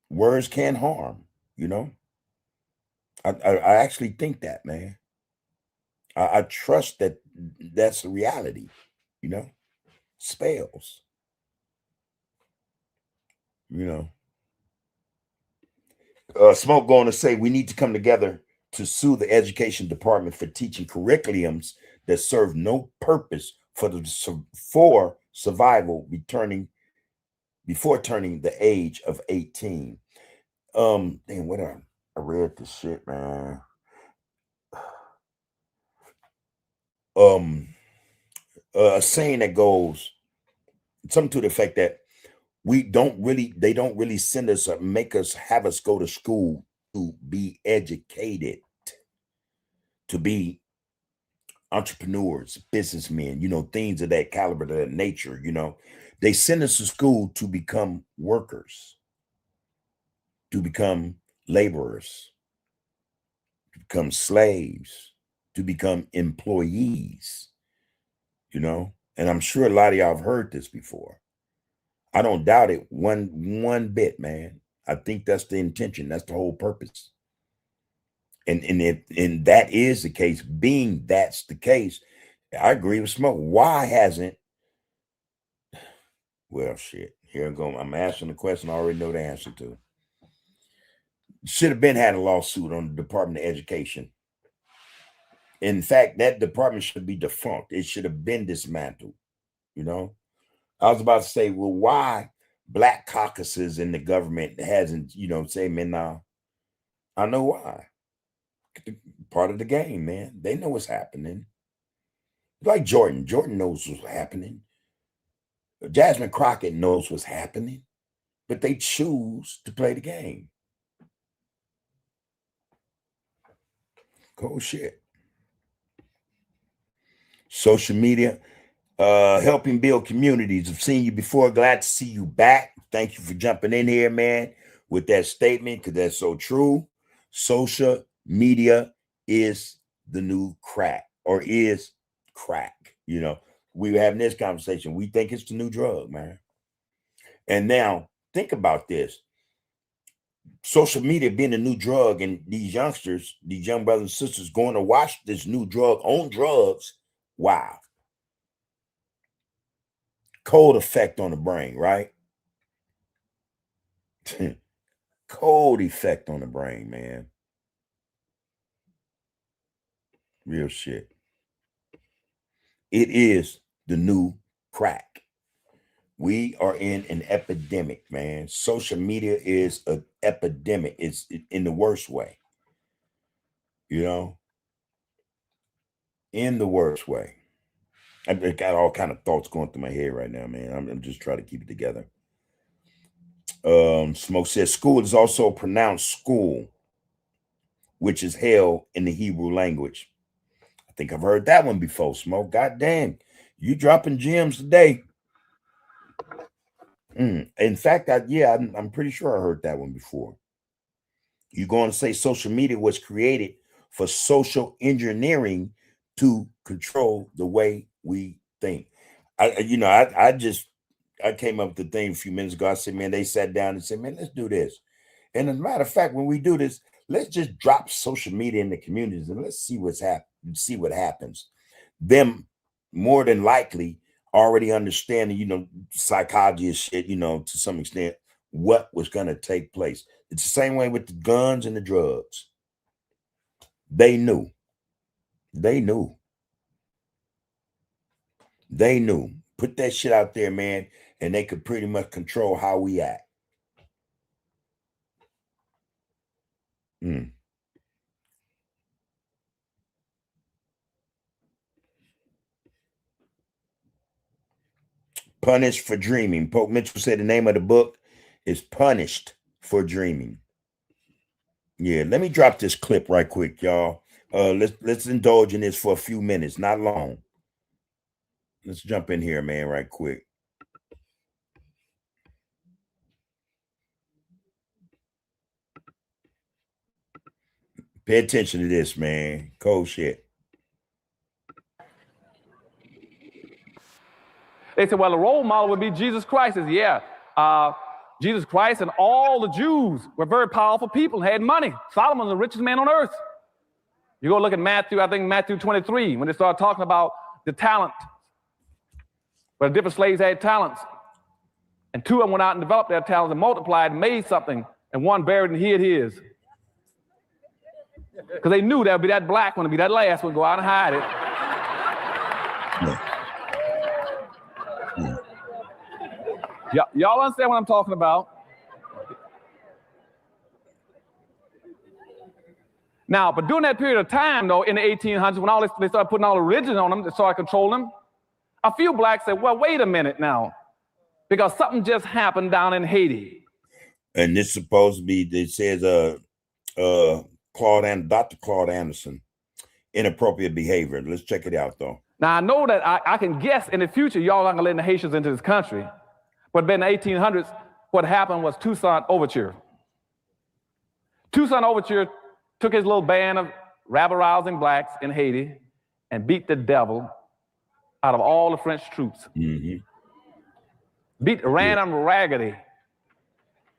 Words can harm, I actually think that, man. I trust that that's a reality, spells, Smoke going to say we need to come together to sue the education department for teaching curriculums that serve no purpose for survival before turning the age of 18. Damn, what I read this shit, man. A saying that goes something to the effect that they don't really send us or have us go to school to be educated, to be entrepreneurs, businessmen, things of that caliber, that nature, they send us to school to become workers, to become laborers, to become slaves, to become employees, and I'm sure a lot of y'all have heard this before. I don't doubt it one bit, man. I think that's the intention. That's the whole purpose. And if that is the case, being that's the case, I agree with Smoke. Why hasn't? Well, shit. Here I go. I'm asking the question I already know the answer to. Should have been had a lawsuit on the Department of Education. In fact, that department should be defunct. It should have been dismantled. I was about to say, well, why black caucuses in the government hasn't, say, man, now I know why. Part of the game, man. They know what's happening. Like Jordan. Jordan knows what's happening. Jasmine Crockett knows what's happening, but they choose to play the game. Cool shit. Social media, helping build communities. I've seen you before. Glad to see you back. Thank you for jumping in here, man, with that statement, because that's so true. Social media is the new crack, or is crack. You know, we were having this conversation. We think it's the new drug, man. And now think about this. Social media being a new drug, and these youngsters, these young brothers and sisters going to watch this new drug on drugs. Wow. Cold effect on the brain, right? Cold effect on the brain, man. Real shit. It is the new crack. We are in an epidemic, man. Social media is an epidemic. It's in the worst way. You know, in the worst way. I've got all kind of thoughts going through my head right now, man. I'm just trying to keep it together. Smoke says school is also pronounced school, which is hell in the Hebrew language. I think I've heard that one before, Smoke. God damn, you dropping gems today. In fact, I'm pretty sure I heard that one before. You're going to say social media was created for social engineering to control the way we think. I came up with the thing a few minutes ago. I said, man, they sat down and said, man, let's do this. And as a matter of fact, when we do this, let's just drop social media in the communities and let's see what's see what happens. Them more than likely already understanding, psychology and shit, to some extent, what was going to take place. It's the same way with the guns and the drugs. They knew. Put that shit out there, man, and they could pretty much control how we act. Punished for Dreaming. Pope Mitchell said the name of the book is Punished for Dreaming. Yeah, let me drop this clip right quick, y'all. Let's indulge in this for a few minutes, not long. Let's jump in here, man, right quick. Pay attention to this, man. Cold shit. They said, well, the role model would be Jesus Christ. I said, yeah. Jesus Christ and all the Jews were very powerful people, had money. Solomon was the richest man on earth. You go look at Matthew, I think Matthew 23, when they start talking about the talent, where the different slaves had talents. And two of them went out and developed their talents and multiplied and made something, and one buried and hid his. Because they knew that would be that black one, to be that last one, go out and hide it. Y'all understand what I'm talking about? Now, but during that period of time, though, in the 1800s, when they started putting all the religion on them, they started controlling them, a few blacks said, well, wait a minute now, because something just happened down in Haiti. And this supposed to be, it says, Dr. Claude Anderson, inappropriate behavior. Let's check it out, though. Now, I know that I can guess in the future, y'all aren't going to let the Haitians into this country. But in the 1800s, what happened was Toussaint Overture. Toussaint Overture took his little band of rabble-rousing blacks in Haiti and beat the devil out of all the French troops. Ran them raggedy.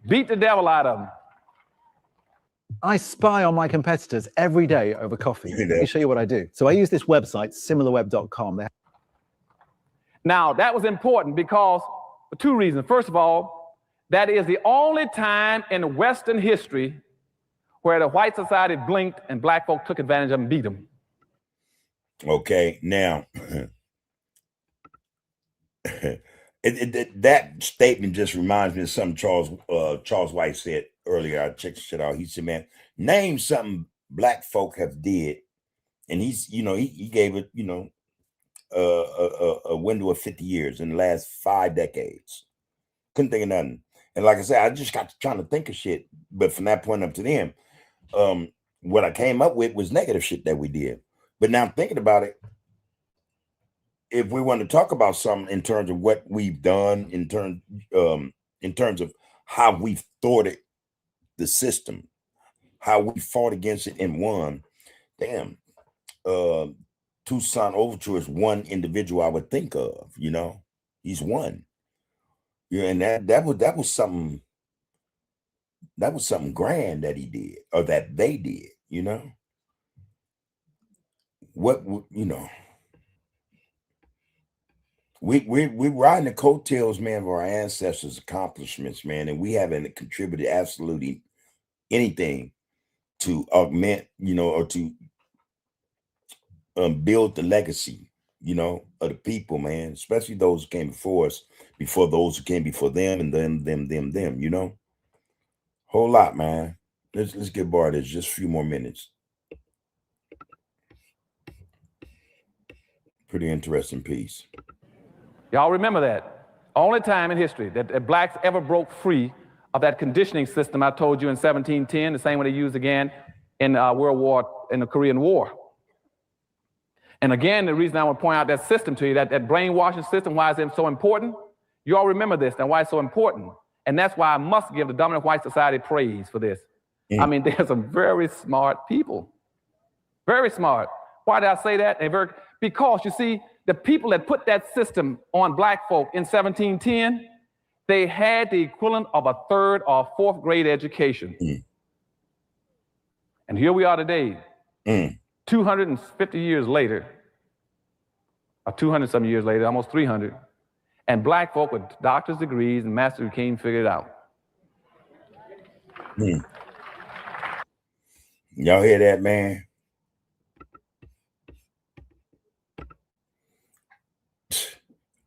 Beat the devil out of them. I spy on my competitors every day over coffee. Let me show you what I do. So I use this website, similarweb.com. Now, that was important because for two reasons. First of all, that is the only time in Western history where the white society blinked and black folk took advantage of them and beat them. Okay, now, that statement just reminds me of something Charles White said earlier. I checked the shit out. He said, man, name something black folk have did. And he gave it, a window of 50 years in the last 5 decades. Couldn't think of nothing. And like I said, I just got trying to think of shit. But from that point up to then, what I came up with was negative shit that we did. But now I'm thinking about it. If we want to talk about something in terms of what we've done, in terms of how we've thwarted the system, how we fought against it and won, damn, Toussaint Overture is one individual I would think of, you know. He's one. Yeah, and that was something grand that he did, or that they did, you know. You know, we're riding the coattails, man, of our ancestors' accomplishments, man, and we haven't contributed absolutely anything to augment, you know, or to build the legacy, you know, of the people, man, especially those who came before us, before those who came before them, and them, you know. Whole lot, man. Let's get bored of this. Just a few more minutes. Pretty interesting piece. Y'all remember that. Only time in history that blacks ever broke free of that conditioning system I told you in 1710, the same one they used again in in the Korean War. And again, the reason I want to point out that system to you, that brainwashing system, why is it so important? You all remember this and why it's so important. And that's why I must give the dominant white society praise for this. I mean, there's some very smart people. Very smart. Why did I say that? Because, you see, the people that put that system on black folk in 1710, they had the equivalent of a 3rd or 4th grade education. And here we are today, 250 years later, or 200-some years later, almost 300, and black folk with doctor's degrees and master's degrees can't figure it out. Y'all hear that, man?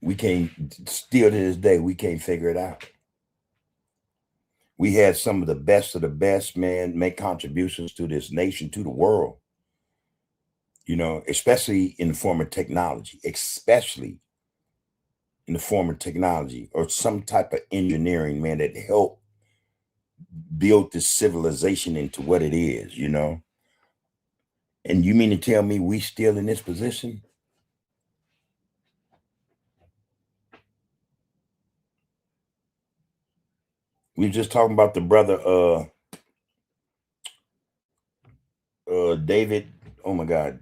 We can't, still to this day, we can't figure it out. We had some of the best, man, make contributions to this nation, to the world, you know, especially in the form of technology, or some type of engineering, man, that helped build this civilization into what it is, you know. And you mean to tell me we still in this position? We were just talking about the brother David, oh my God,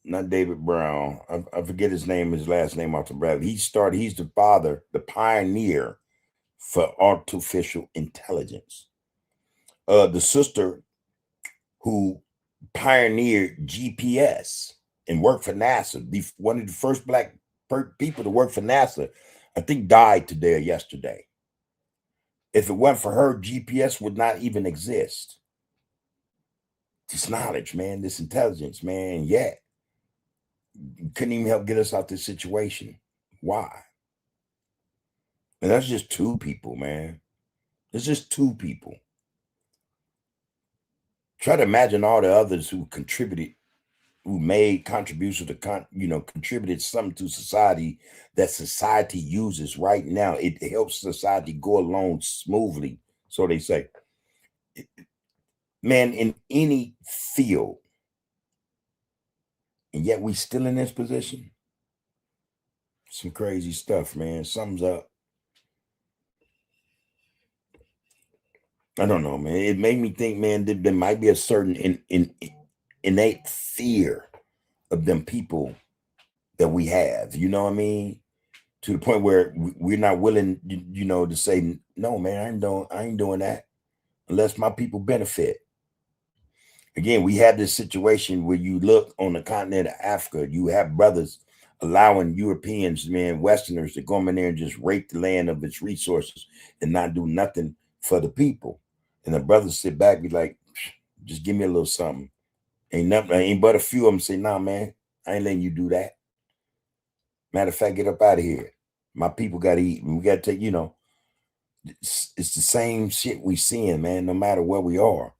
not David Brown. I forget his name, his last name off the brother. He's the father, the pioneer for artificial intelligence. The sister who pioneered GPS and worked for NASA, one of the first black people to work for NASA, I think died today or yesterday. If it weren't for her, GPS would not even exist. This knowledge, man, this intelligence, man, yet couldn't even help get us out this situation. Why? And that's just 2 people, man. It's just 2 people. Try to imagine all the others who contributed, who made contributions to, contributed something to society that society uses right now. It helps society go along smoothly, so they say. Man, in any field, and yet we still in this position. Some crazy stuff, man. Something's up. I don't know, man. It made me think, man, that there might be a certain innate fear of them people that we have. You know what I mean? To the point where we're not willing, you know, to say, no, man, I ain't doing that unless my people benefit. Again, we have this situation where you look on the continent of Africa, you have brothers allowing Europeans, man, Westerners to come in there and just rape the land of its resources and not do nothing for the people. And the brothers sit back and be like, just give me a little something. Ain't but a few of them say, nah, man, I ain't letting you do that. Matter of fact, get up out of here. My people got to eat. We got to take, you know, it's the same shit we seeing, man, no matter where we are.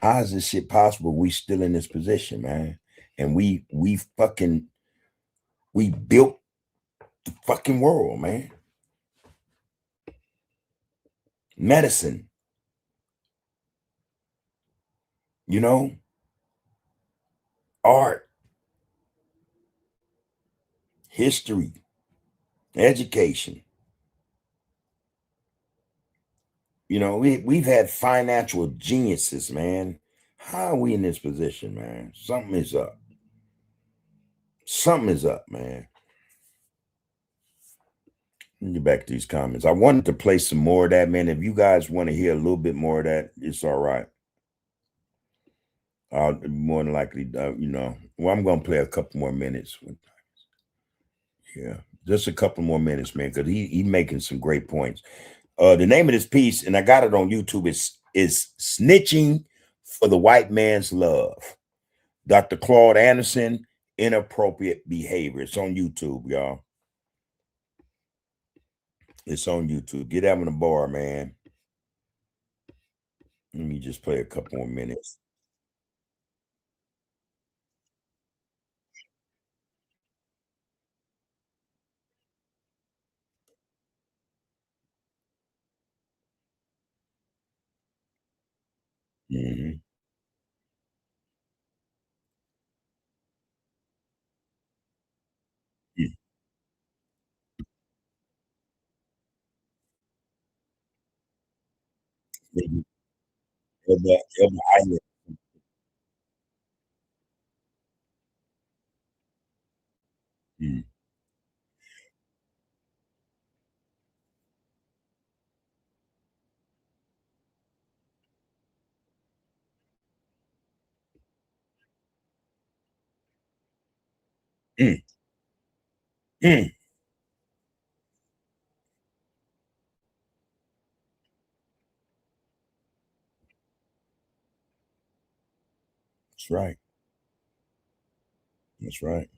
How is this shit possible? We still in this position, man. And we built the fucking world, man. Medicine, you know, art, history, education. You know, we've had financial geniuses, man. How are we in this position, man? Something is up. Something is up, man. Let me get back to these comments. I wanted to play some more of that, man. If you guys want to hear a little bit more of that, it's all right. I'll more than likely, well, I'm going to play a couple more minutes. Yeah, just a couple more minutes, man, because he making some great points. The name of this piece, and I got it on YouTube, is Snitching for the White Man's Love. Dr. Claude Anderson, Inappropriate Behavior. It's on YouTube, y'all. It's on YouTube. Get out on the bar, man. Let me just play a couple more minutes. Mm-hmm. Mm, mm, mm. That's right. That's right.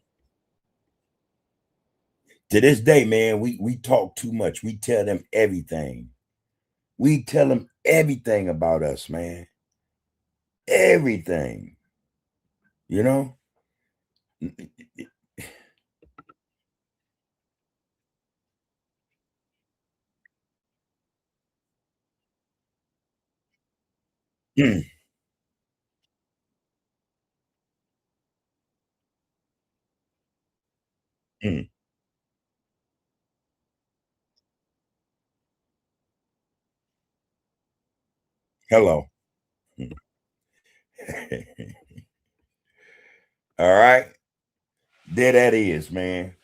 To this day, man, we talk too much. We tell them everything. We tell them everything about us, man. Everything. You know? Mm, mm. Hello. All right. There that is, man.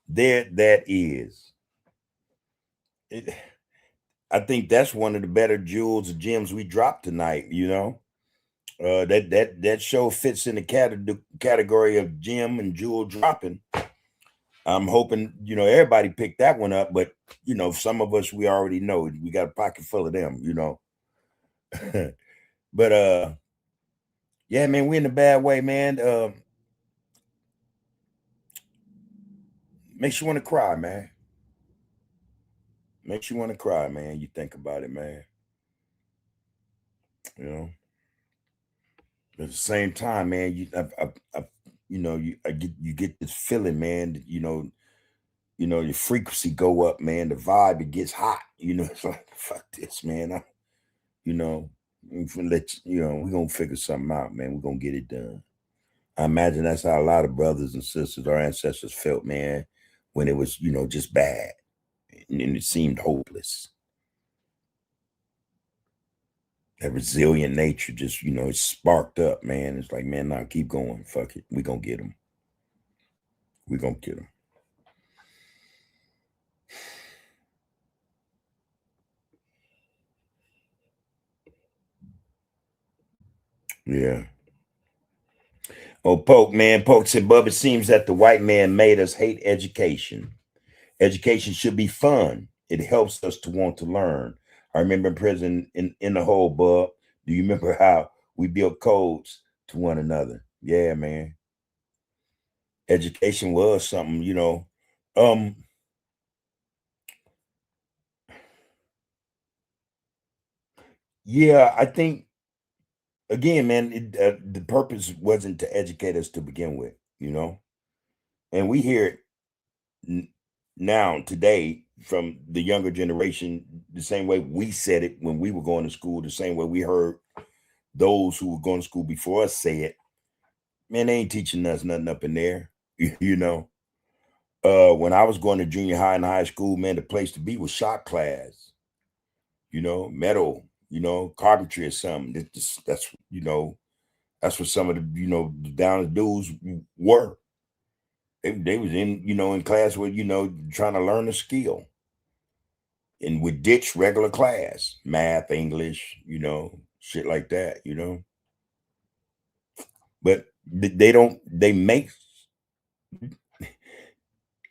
There that is. It, I think that's one of the better jewels of gems we dropped tonight, you know. That show fits in the category of gem and jewel dropping. I'm hoping, everybody picked that one up, but some of us we already know we got a pocket full of them, But yeah, man, we're in a bad way, man. Makes you want to cry, man. Makes you want to cry, man. You think about it, man. You know. At the same time, man, you get this feeling, man. That, your frequency go up, man. The vibe it gets hot. It's like fuck this, man. We're gonna figure something out, man. We're gonna get it done. I imagine that's how a lot of brothers and sisters, our ancestors felt, man, when it was, just bad and it seemed hopeless. That resilient nature just, it's sparked up, man. It's like, man, now keep going. Fuck it. We're gonna get them. We're gonna get them. Yeah. Oh, Poke, man. Poke said, Bub, it seems that the white man made us hate education. Education should be fun. It helps us to want to learn. I remember in prison in the hole, Bub. Do you remember how we built codes to one another? Yeah, man. Education was something, Yeah, I think again, man, the purpose wasn't to educate us to begin with, and we hear it now today from the younger generation the same way we said it when we were going to school, the same way we heard those who were going to school before us say it. Man, they ain't teaching us nothing up in there, you know. When I was going to junior high and high school, man, the place to be was shop class, metal, you know, carpentry or something. That's you know, that's what some of the, you know, the down dudes were. They was in, you know, in class with, you know, trying to learn a skill. And would ditch regular class, math, English, you know, shit like that, you know. But they make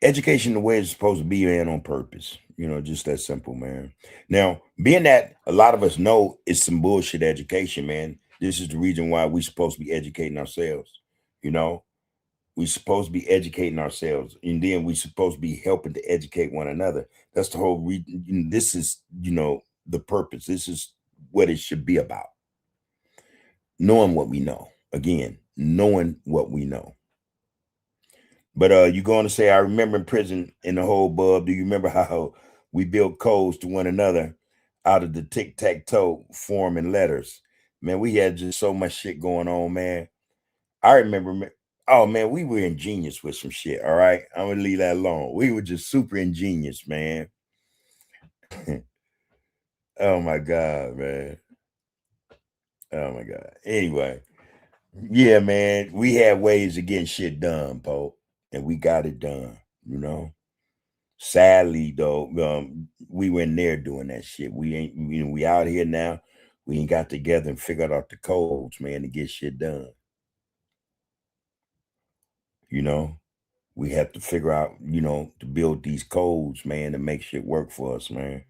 education the way it's supposed to be, man, on purpose. You know, just that simple, man. Now, being that a lot of us know it's some bullshit education, man, this is the reason why we're supposed to be educating ourselves. You know, we're supposed to be educating ourselves, and then we're supposed to be helping to educate one another. That's the whole reason. This is, you know, the purpose. This is what it should be about. Knowing what we know. Again, knowing what we know. But you're going to say, I remember in prison in the whole bub. Do you remember how we built codes to one another out of the tic-tac-toe form and letters? Man, we had just so much shit going on, man. I remember, oh man, we were ingenious with some shit. All right, I'm gonna leave that alone. We were just super ingenious, man. Oh my god, man. Oh my god. Anyway, yeah, man, we had ways of getting shit done, Pope, and we got it done. You know. Sadly, though, we weren't there doing that shit. We ain't, you know, we out here now. We ain't got together and figured out the codes, man, to get shit done. You know, we have to figure out, you know, to build these codes, man, to make shit work for us, man.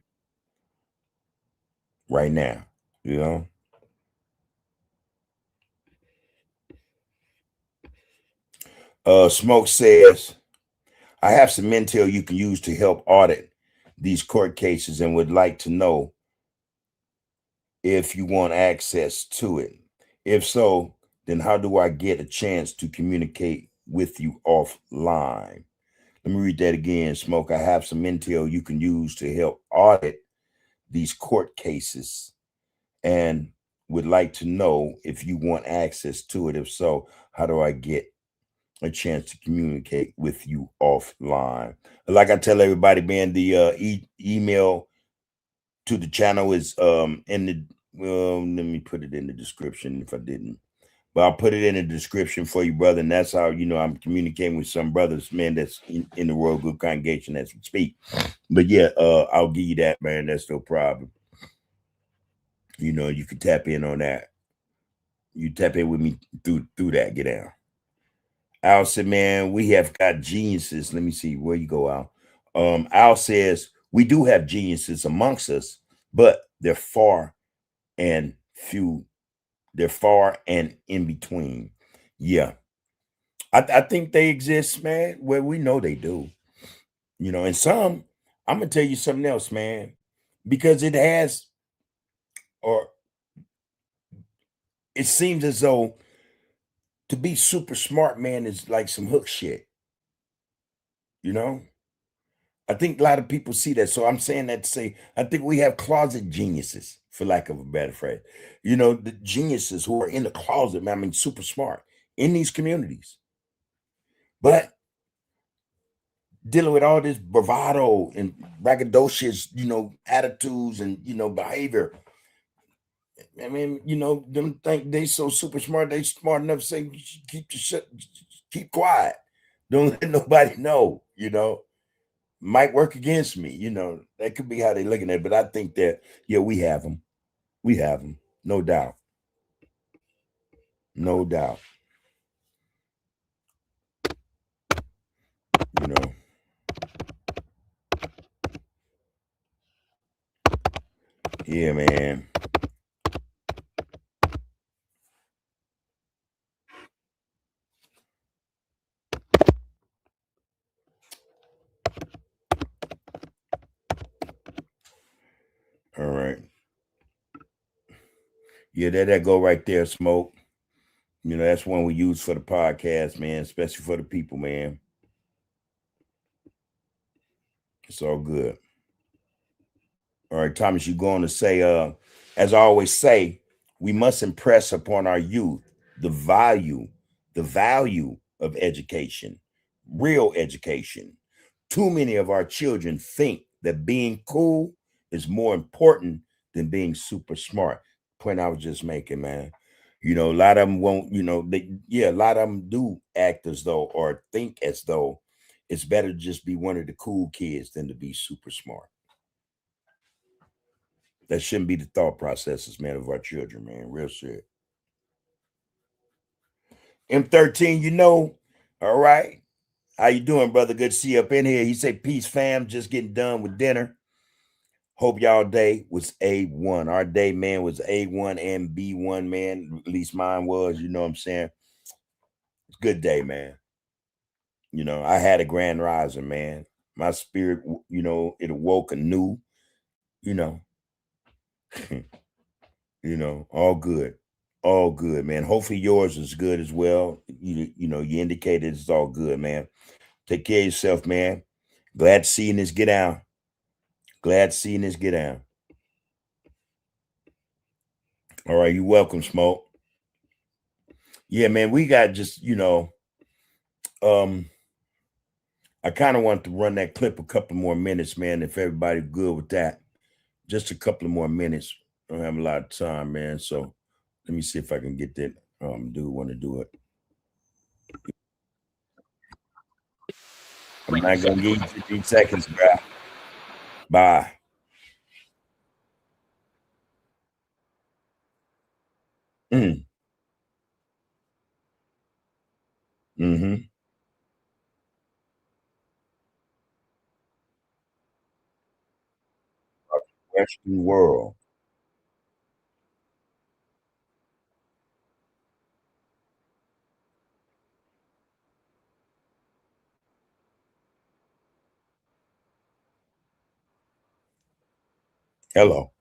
Right now, you know. Smoke says, I have some intel you can use to help audit these court cases and would like to know if you want access to it. If so, then how do I get a chance to communicate with you offline? Let me read that again, Smoke. I have some intel you can use to help audit these court cases and would like to know if you want access to it. If so, how do I get a chance to communicate with you offline? Like I tell everybody, man, the email to the channel is in the let me put it in the description if I didn't. But I'll put it in the description for you, brother. And that's how, you know, I'm communicating with some brothers, man, that's in the Royal Good Congregation as we speak. But yeah, I'll give you that, man. That's no problem. You know, you can tap in on that. You tap in with me through that. Get down. Al said, man, we have got geniuses. Let me see where you go, Al. Al says, we do have geniuses amongst us, but they're far and few. They're far and in between. Yeah. I think they exist, man. Well, we know they do. You know, and some, I'm gonna tell you something else, man, because it has, or it seems as though to be super smart, man, is like some hook shit. You know, I think a lot of people see that. So I'm saying that to say, I think we have closet geniuses, for lack of a better phrase. You know, the geniuses who are in the closet, man, I mean, super smart in these communities. But dealing with all this bravado and braggadocious, you know, attitudes and, you know, behavior. I mean, you know, them think they so super smart, they smart enough to say, keep your shit, keep quiet. Don't let nobody know, you know. Might work against me, you know. That could be how they're looking at it. But I think that, yeah, we have them. We have them, no doubt. No doubt. You know. Yeah, man. All right. Yeah, that go right there, Smoke. You know, that's one we use for the podcast, man, especially for the people, man. It's all good. All right, Thomas, you're going to say, as I always say, we must impress upon our youth the value of education, real education. Too many of our children think that being cool is more important than being super smart. Point I was just making, man. A lot of them won't, a lot of them do act as though or think as though it's better to just be one of the cool kids than to be super smart. That shouldn't be the thought processes, man, of our children, man. Real shit. M13, all right. How you doing, brother? Good to see you up in here. He said, peace, fam. Just getting done with dinner. Hope y'all day was A1. Our day, man, was A1 and B1, man. At least mine was, you know what I'm saying? It's a good day, man. I had a grand rising, man. My spirit, it awoke anew, you know. All good. All good, man. Hopefully yours is good as well. You indicated it's all good, man. Take care of yourself, man. Glad to see this get down. Glad to see this get down. All right, you welcome, Smoke. Yeah, man, we got just, I kind of want to run that clip a couple more minutes, man, if everybody's good with that. Just a couple of more minutes. I don't have a lot of time, man. So let me see if I can get that dude want to do it. I'm not gonna give you 15 seconds, bro. Bye. Mm. Mm-hmm. Western world. Hello.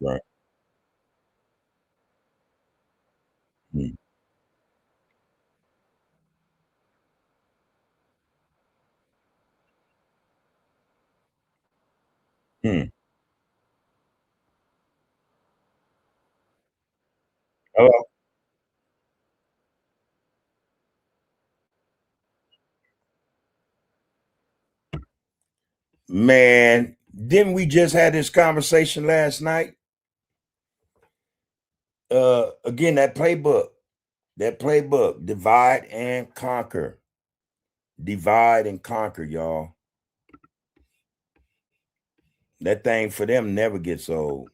Right. Mm. Mm. Hello. Man, didn't we just have this conversation last night? Again, that playbook, divide and conquer. Divide and conquer, y'all. That thing for them never gets old.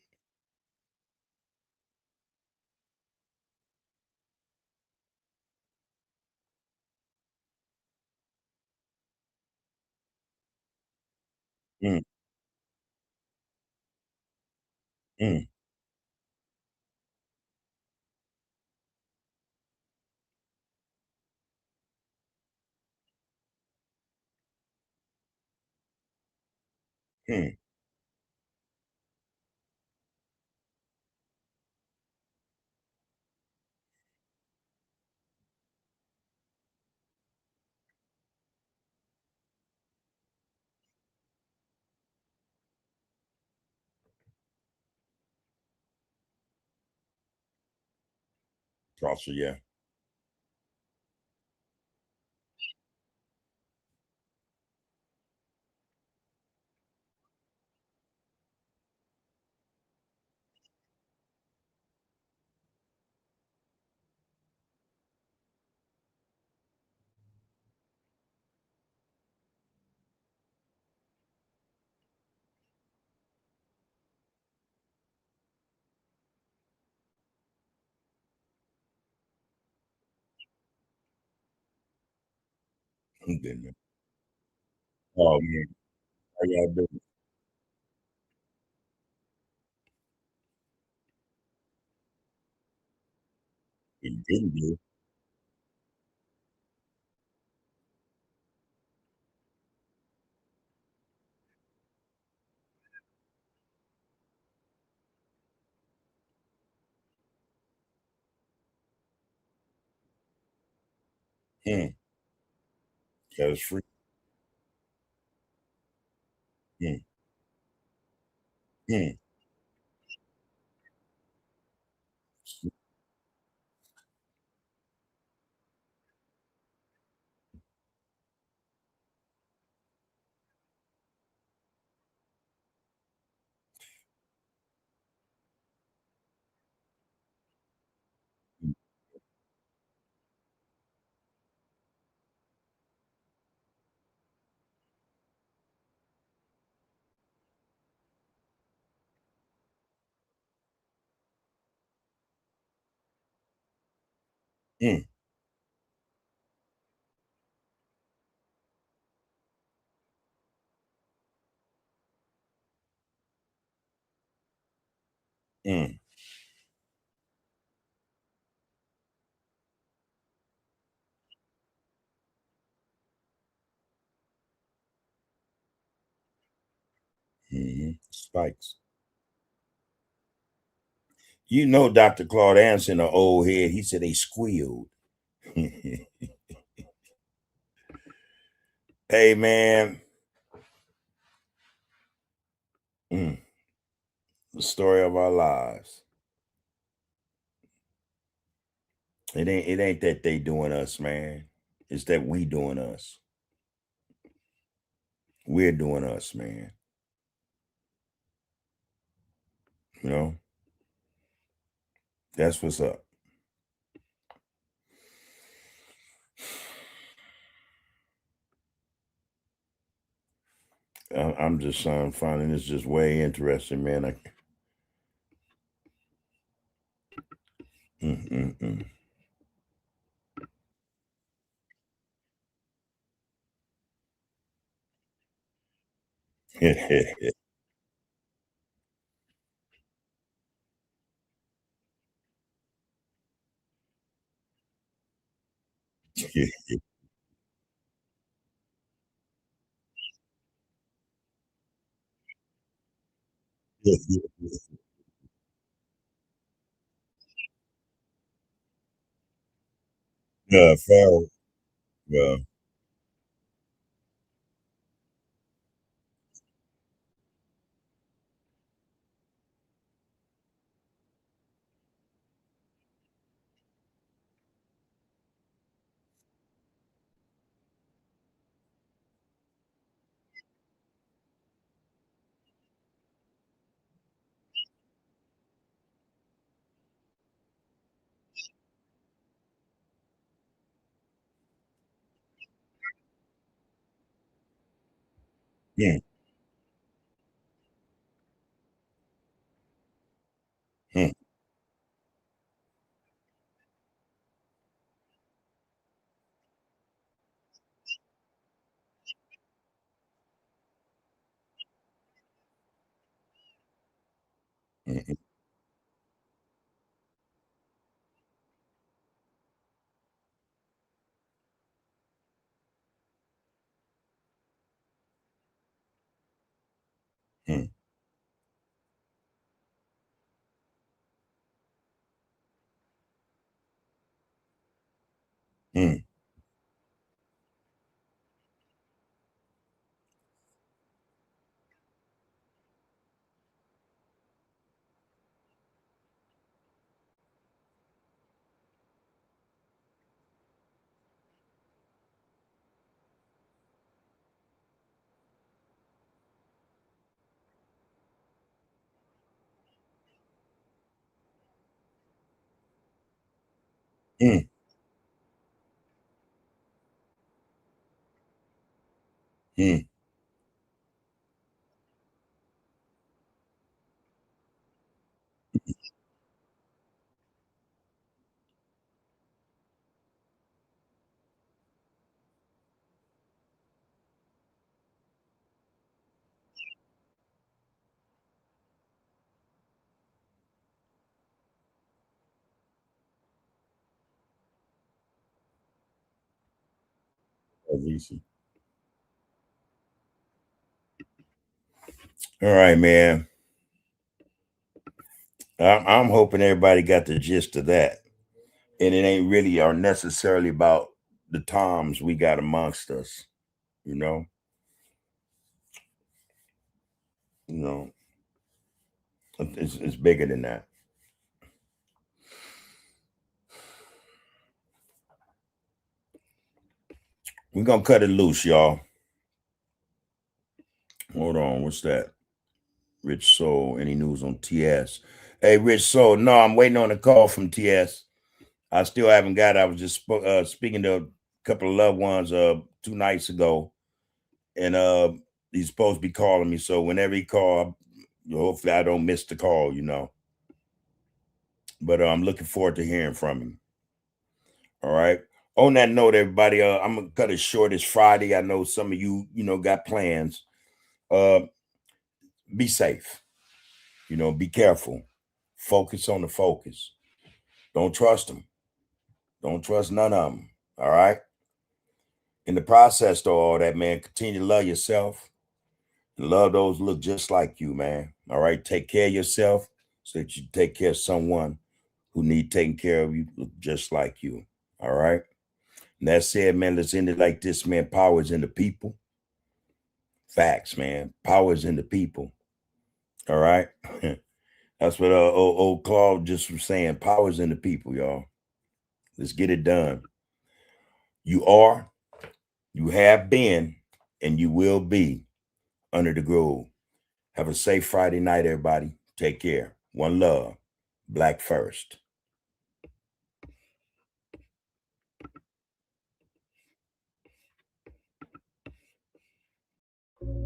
Mm. Mm. Mm. Also, yeah. I'm good, man. Oh man, how y'all doing? It didn't do. Mm. That was free. Mm. Mm. Mm. Mm. Spikes. You know, Dr. Claude Anderson, an old head, he said they squealed. Hey, man. Mm. The story of our lives. It ain't that they doing us, man. It's that we doing us. We're doing us, man. You know, that's what's up. I'm just finding this just way interesting, man. Mm, mm, mm. Yeah, Pharaoh. Yeah. Mm, mm, mm, mm, mm, mm, mm. That's easy. All right, man. I'm hoping everybody got the gist of that. And it ain't really or necessarily about the toms we got amongst us, you know. You know, it's bigger than that. We're gonna cut it loose, y'all. Hold on, what's that? Rich Soul, any news on TS? Hey, Rich Soul, no, I'm waiting on a call from TS. I still haven't got it. I was just speaking to a couple of loved ones 2 nights ago, and he's supposed to be calling me. So whenever he call, hopefully I don't miss the call, you know. But I'm looking forward to hearing from him. All right. On that note, everybody, I'm gonna cut it short. It's Friday. I know some of you, got plans. Be safe. Be careful. Focus on the focus. Don't trust them. Don't trust none of them. All right. In the process, though, all that, man, continue to love yourself and love those who look just like you, man. All right. Take care of yourself so that you take care of someone who need taking care of you, look just like you. All right. And that said, man, let's end it like this, man. Power is in the people. Facts, man. Power is in the people. All right. That's what old Claude just was saying. Power is in the people, y'all. Let's get it done. You are, you have been, and you will be under the groove. Have a safe Friday night, everybody. Take care. One love. Black first.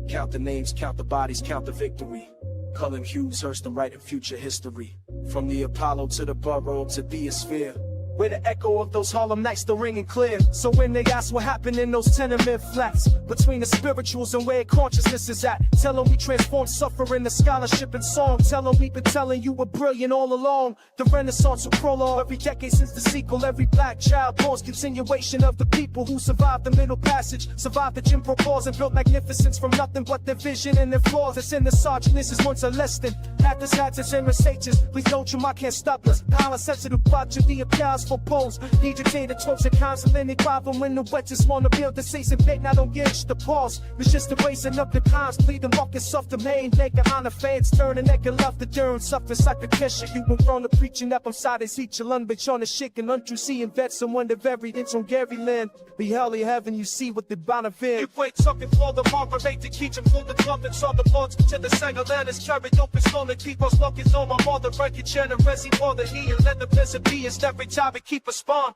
Count the names, count the bodies, count the victory. Cullen Hughes, Hurst, and writing future history. From the Apollo to the borough to the sphere. Where the echo of those Harlem nights still ringing clear. So when they ask what happened in those tenement flats, between the spirituals and where consciousness is at, tell them we transform suffering to scholarship and song. Tell them we've been telling you we're brilliant all along. The Renaissance will prologue every decade since the sequel. Every black child born's continuation of the people who survived the Middle Passage, survived the Jim Crow laws, and built magnificence from nothing but their vision and their flaws. That's in the sergeant. This is once a less than Hatters, hats, and Mercedes. Please don't you, I can't stop us. Power sensitive, watch the applause for polls. Need your data, talks, and counsel, any problem when the wet just wanna build the seats and bait. Now don't get the pause. It's just erasing up the times, plead the markets off the main. Make it on the fans, turn and neck and love the durn. Suffers like a kesha. You were wrong to preaching up on side and seat your lung, bitch on the shit and untrue seeing vets and wonder very it's on Gary Land. Be hell in heaven, you see what the Bonavir. You wait something for the marker rate to keep him through the trumpets on the boards to the singer land is carried open stone to keep us looking on my mother, break your generosity for the heat and let the peasant be is every time we keep a spawn.